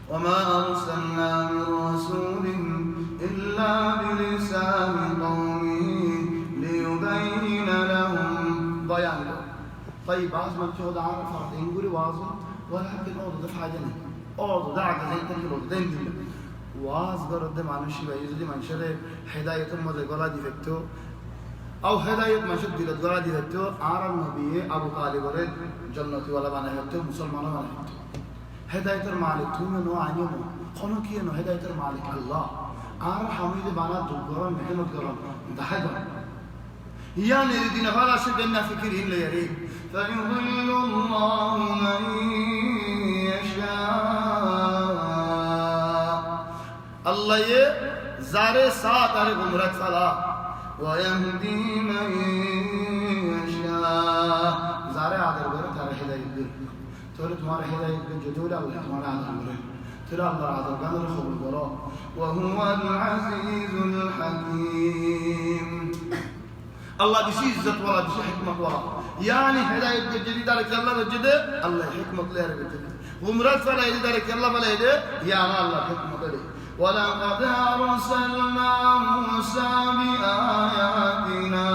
وما أرسلنا من رسول إلا بلسان قومه ليبين لهم بيان طيب بعض من شهود عارف عارفين يقولي واضح ولكن أوضح دفع جنة أوضح دعك زي تنكر دين دين واز برد مانوشی باید جدی منشر هدایت مزه گلا دیفتو او هدایت منشر دیلت گلا دیفتو آرام نبیه ابو طالب ورد جنتی والا بانه هفتو مسلمان بانه هفتو هدایت مالک تو منو آنیو مو خونو کیه نو هدایت مالک الله آرام حمید بانا دوگران مهنت گران دهگان يعني الذين فلا شد لنا فكرهم ليريد فيضل الله من يشاء الله ये ज़ारे साथ अरे गुमराह फला वयहदी मन यशा ज़ारे आदर करे तारे हिदायत दे तोरे तुम्हारे हिदायत के जदूल अल्लाह तुम्हारा आदर करे तेरा अल्लाह आदर गाने खबर करो وهو العزيز الحكيم الله بشي عزت ولا بشي حكمة ولا يعني هداية جديدة لك الله بجده الله حكمة لا رجده غمرات فلا يدي لك الله فلا يدي يا الله حكمة له ولقد أرسلنا موسى بآياتنا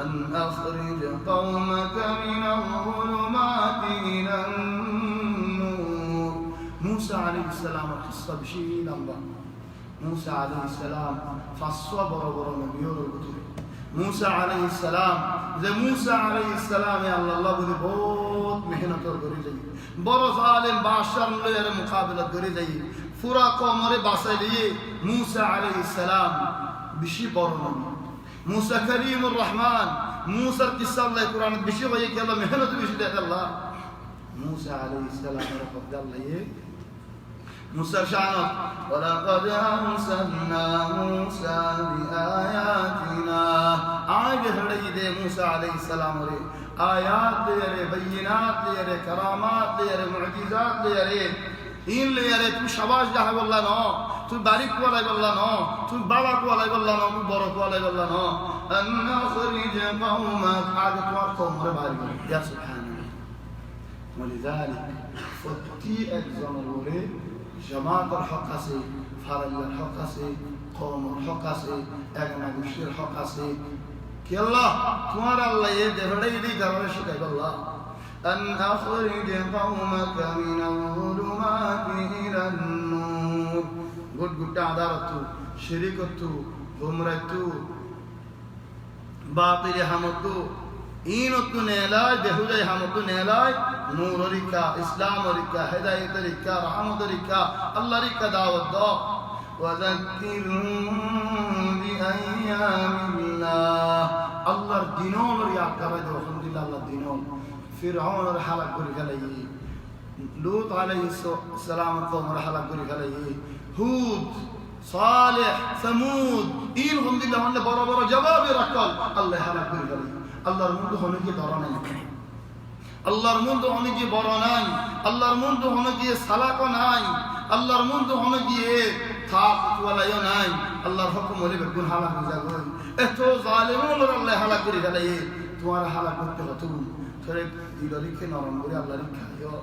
أن أخرج قومك من الظلمات إلى النور موسى عليه السلام القصة بشيء لمبا موسى عليه السلام فالصبر ورمبيور الكتب موسى عليه السلام إذا موسى عليه السلام يا الله بدي بوت مهنة الجريدة برا ظالم باشر غير مقابلة الجريدة فورا قومر باسليه موسى عليه السلام بشي برنا موسى كريم الرحمن موسى قصة الله القرآن بشي ويك الله مهنة بشي ده الله موسى عليه السلام رفض الله موسى شانه ولقد أرسلنا موسى بآياتنا آية هريدة موسى عليه السلام ره آيات ليره بينات ليره كرامات ليره معجزات ليره ইন লেয়ারে তুমি সাবাস যাহা বললা ন তুমি বাড়ি কোয়ালাই বললা ন তুমি বাবা কোয়ালাই বললা ন তুমি বড় কোয়ালাই বললা ন আন্না খরিজ কওমাক আগে তোমার কওমরে বাইরে করো ইয়া সুবহানাল্লাহ ওয়ালিযালিক প্রতি একজনের উপরে জামাতের হক আছে ফারাইয়ার হক আছে কওমের হক আছে এক মানুষের হক আছে কি আল্লাহ তোমার আল্লাহ এই দেহটাই যদি কারণে শিখাই আল্লাহ أن أخرج قومك من الظلمات إلى النور قد قد عدارته شركته غمرته باطل حمته إينته نيلاي بهجاي حمته نيلاي نور ركا إسلام ركا هداية ركا رحمة ركا الله ركا دعوة دا وذكرهم بأيام الله الله الدينون رياض كرد والحمد لله الله الدينون فرعون رحلق قري عليه لوط عليه السلام قوم رحلق قري عليه هود صالح ثمود إنهم لله أن برا برا جواب ركال الله حلق قري عليه الله رمضو هنجي درانا الله رمضو هنجي براناي الله رمضو هنجي سلاكناي الله رمضو هنجي ثاق ولا يناي الله حكم ولي بكون حلق جاغوي اتو ظالمون الله حلق قري عليه تمہارا حلق کرتے ہو تم দিলরিকে নরম করে আল্লাহর খাইও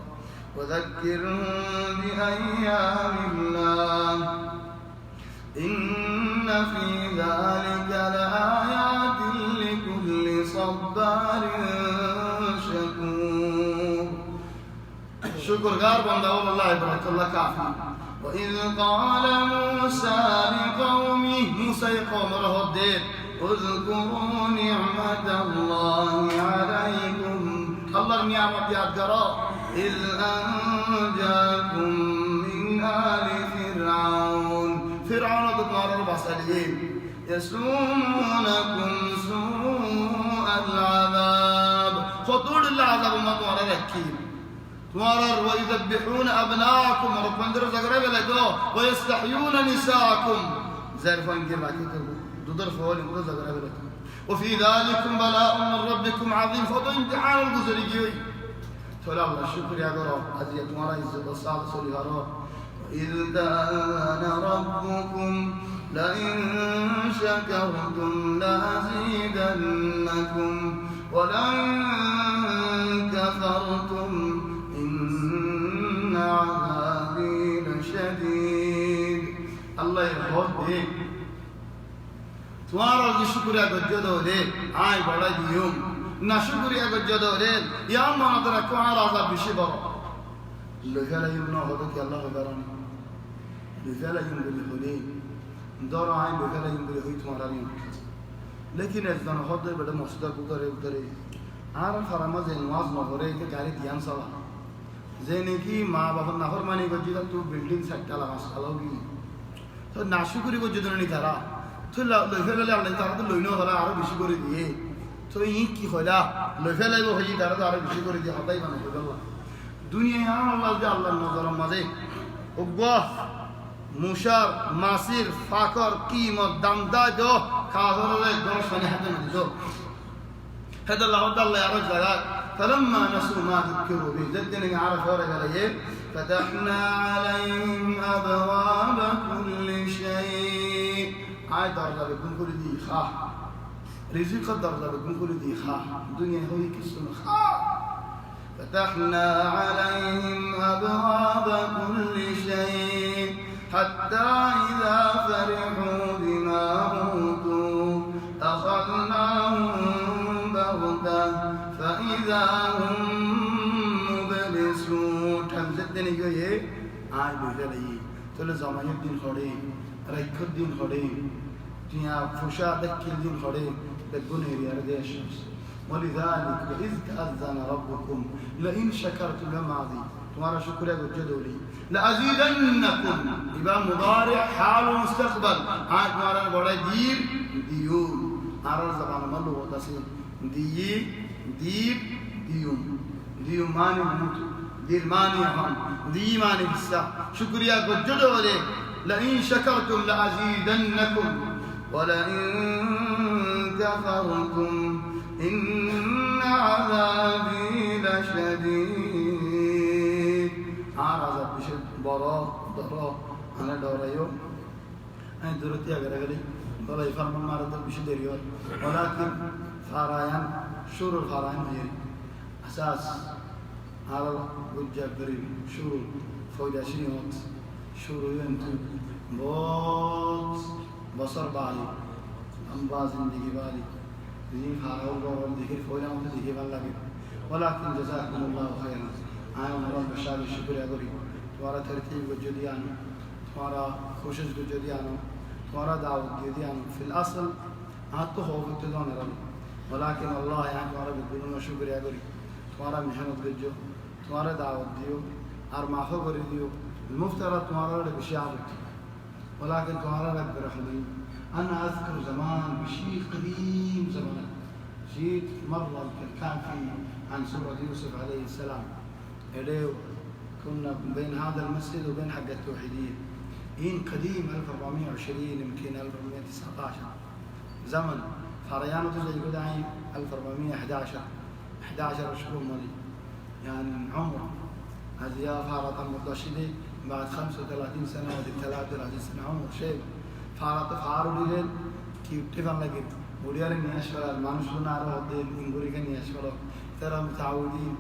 ওয়াযাক্কিরহুম বিআইয়ামিল্লাহ ইন্না ফি যালিকা লাআয়াতিন লিকুল্লি সাব্বারিন শাকুর শুকরগার বান্দা আল্লাহ ইবাদাতুল্লাহ কাফি وإذ قال موسى لقومه موسى قوم رهدين اذكروا نعمة الله عليكم الله نعمة ياد کرو إذ أنجاكم من آل فرعون فرعون تمہارا بسالين يسومونكم سوء العذاب خطول العذاب ما تمہارا رکھی تمہارا ويذبحون أبناءكم ربندر زغرب لدو ويستحيون نساءكم زرفان كراكي دودر فول انقذ زغرب لدو وفي ذلكم بلاء من ربكم عظيم فضو امتحان الجزري جوي تولى الله شكر يا رب هذه تمہارا عزت وصال سوري رب وإذ دان ربكم لئن شكرتم لأزيدنكم ولئن كفرتم إن عذابي لشديد الله يرحمه তোমার যে শুকরিয়া গজ্জ দরে আই বড় দিয়ম না শুকরিয়া গজ্জ দরে ইয়া মনে রাখো আর আযাব বেশি বড় লইফালা ইউনো হতো কি আল্লাহ করানি লইফালা ইউন বলি হলে দর আই লইফালা ইউন বলি হই তোমার আনি লেকিন একজন হতো বড় মসজিদ করে উতরে আর ফারামা যে নামাজ না করে কে গাড়ি ধ্যান সালা যে নাকি মা বাবার নাফরমানি গজ্জ তো বিল্ডিং সাইটলা মাসআলাও কি তো না শুকরি গজ্জ দরনি তারা তো লইফেলালে আল্লাহ তারা তো লইনো হলা আরো বেশি করে দিয়ে তো ই কি হইলা লইফেলাইব হই তারা তো আরো বেশি করে দিয়ে হতাই মানে আল্লাহ দুনিয়া আল্লাহ যে আল্লাহর নজরের মাঝে ওগা মুশার মাসির ফাকর কিমত দামদা দো কাজরে গর সনে হাতে না দিও هذا الله تعالى يا رجل فلما نسوا ما ذكروا به جدنا عرف ورقه عليه فتحنا عليهم ابواب كل شيء آي درجة بكم كل دي خاه رزق درجة بكم كل دي خاه الدنيا هو يكسر خاه فتحنا عليهم أبواب كل شيء حتى إذا فرحوا بما أوتوا أخذناهم بغتة فإذا هم مبلسون تمزدني جويه آي بجلي تقول زمان الدين خوري রাইখর দিন হরে টিয়া ফুসা দেখিল দিন হরে বেগুনের ইয়ারদেশ ولذلك إذ تأذن ربكم لئن شكرتم لماضي تمہارا شکریہ گجو دولی لأزيدنكم إبا مضارع حال مستقبل آج تمہارا بڑا دیر دیون آرار زبان ملو ہوتا سے دیر دیر دیون دیون مانی موت دیر مانی ہم دی مانی بسا شکریہ گجو دولی لئن شكرتم لأزيدنكم ولئن كفرتم إن عذابي لشديد আর আযাব বিশেষ বড় دورو أنا دوريو أنا دورتي أقرأ ولا يفهم ما رد بشدريور ولكن فارايان شور الفارايان هي أساس على وجه بريم شور فويدا شنيوت شور ينتو بوت بصر بالي أمبازن ديجي بالي زين فاراو بورم ديجي فويدا مت ديجي بالله ولكن جزاكم الله خيرا أنا مرام بشار الشكر يا غريب تمہارا ترتیب وجوديانو تمہارا کوشش وجوديانو تمہارا دعوت وجوديانو في الأصل هاتو هو بتدون ربي ولكن الله يعني تمہارا بتقولون شكر يا غريب تمہارا محنت بجو تمہارا دعوت ديو أرمافو غري ديو المفترض تمہارا لبشعبك ولكن تمہارا لك برحمين أنا أذكر زمان بشيء قديم زمان جيت مرة كان في عن سورة يوسف عليه السلام إليه كنا بين هذا المسجد وبين حق التوحيدية إن قديم 1420 يمكن 1419 زمن فريانو تزي قدعين 1411 11 شهور مالي يعني عمر هذه يا فارط المرتشدي بعد 35 سنة ودي 33 سنة عمر شيء فارط فارو ليل كيف تفهم لقيت وديال النياشفل المانوشون عارو ودين إنغوري كنياشفلو ترى متعودين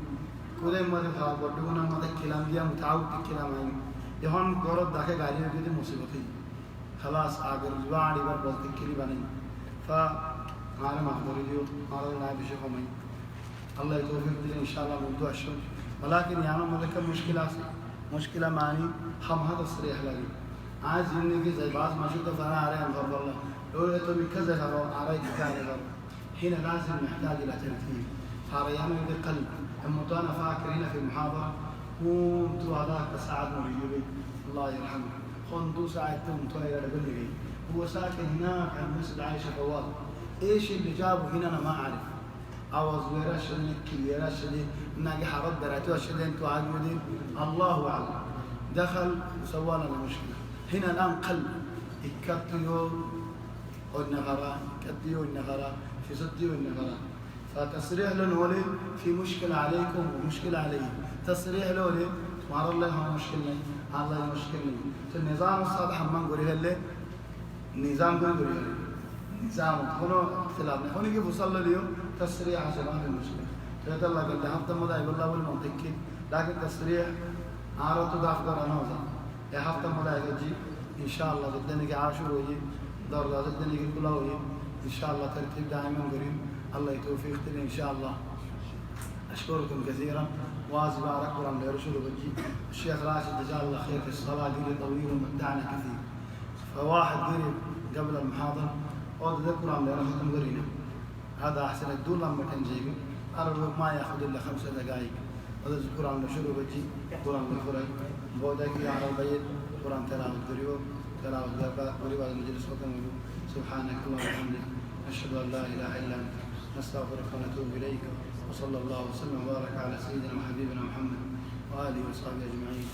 كل ما تفعل بدونا ما تكلم ديا متعود تكلم عين يهون قرب داخل غاري يجي مصيبتي خلاص أجر جواني بس تكلم بني فأنا ما أقدر يجيو أنا لا بيشوف مني الله يتوفق لي إن شاء الله موضوع الشغل ولكن يعني ملك مشكلة ماني هم هذا الصريح لي عايز ينجي زي بعض ما شفته فأنا أرى أنظر الله لو يتوبي كذا فلو أرى كذا هنا لازم نحتاج إلى ترتيب فاريانا بقلب المطانا فاكرين في المحاضرة كنتوا هذاك سعد مريبي الله يرحمه خندو ساعدتهم طويلة لبني هو ساكن هناك عند مسجد عائشة فوال ايش اللي جابه هنا انا ما اعرف عوض ويراش اللي كبيراش اللي ناجي حرد دراتو اللي انتوا عاجبين الله اعلم دخل وسوى لنا مشكلة هنا الان قلب يكتيو والنهرة كتيو النهرة في صديو النهرة فتصريح لنولي في مشكلة عليكم ومشكلة عليه تصريح لولي مار الله هو مشكلة الله مشكلة النظام الصالح من قريه اللي نظام قريه نظام هنا اختلاف هنا كيف وصل اليوم تصريح عشان ما في مشكلة فهذا الله قال لي هفته مضى يقول الله والمنطقي لكن تصريح عارض تدافع أنا وزا يا هفته مضى يجي إن شاء الله ضدني كعاشور ويجي دار ضدني كلها ويجي إن شاء الله ترتيب دائما قريب الله يتوفيق لي إن شاء الله أشكركم كثيرا وأزبارك ورم لرسول بجي الشيخ راشد جزاه الله خير في الصلاة ديري طويل ومتعنا كثير فواحد ديري قبل المحاضرة وذكر عم لرحمكم قرينا هذا أحسن الدول لما تنجيبه أربع ما يأخذ إلا 5 دقائق هذا ذكر عم لشروع بجي قرآن الفرق بودك يا عرب بيت قرآن تلاوة قريب تلاوة قريب على المجلس وكم سبحانك اللهم وبحمدك أشهد أن لا إله إلا أنت نستغفرك ونتوب إليك وصلى الله وسلم وبارك على سيدنا وحبيبنا محمد وآله وصحبه أجمعين.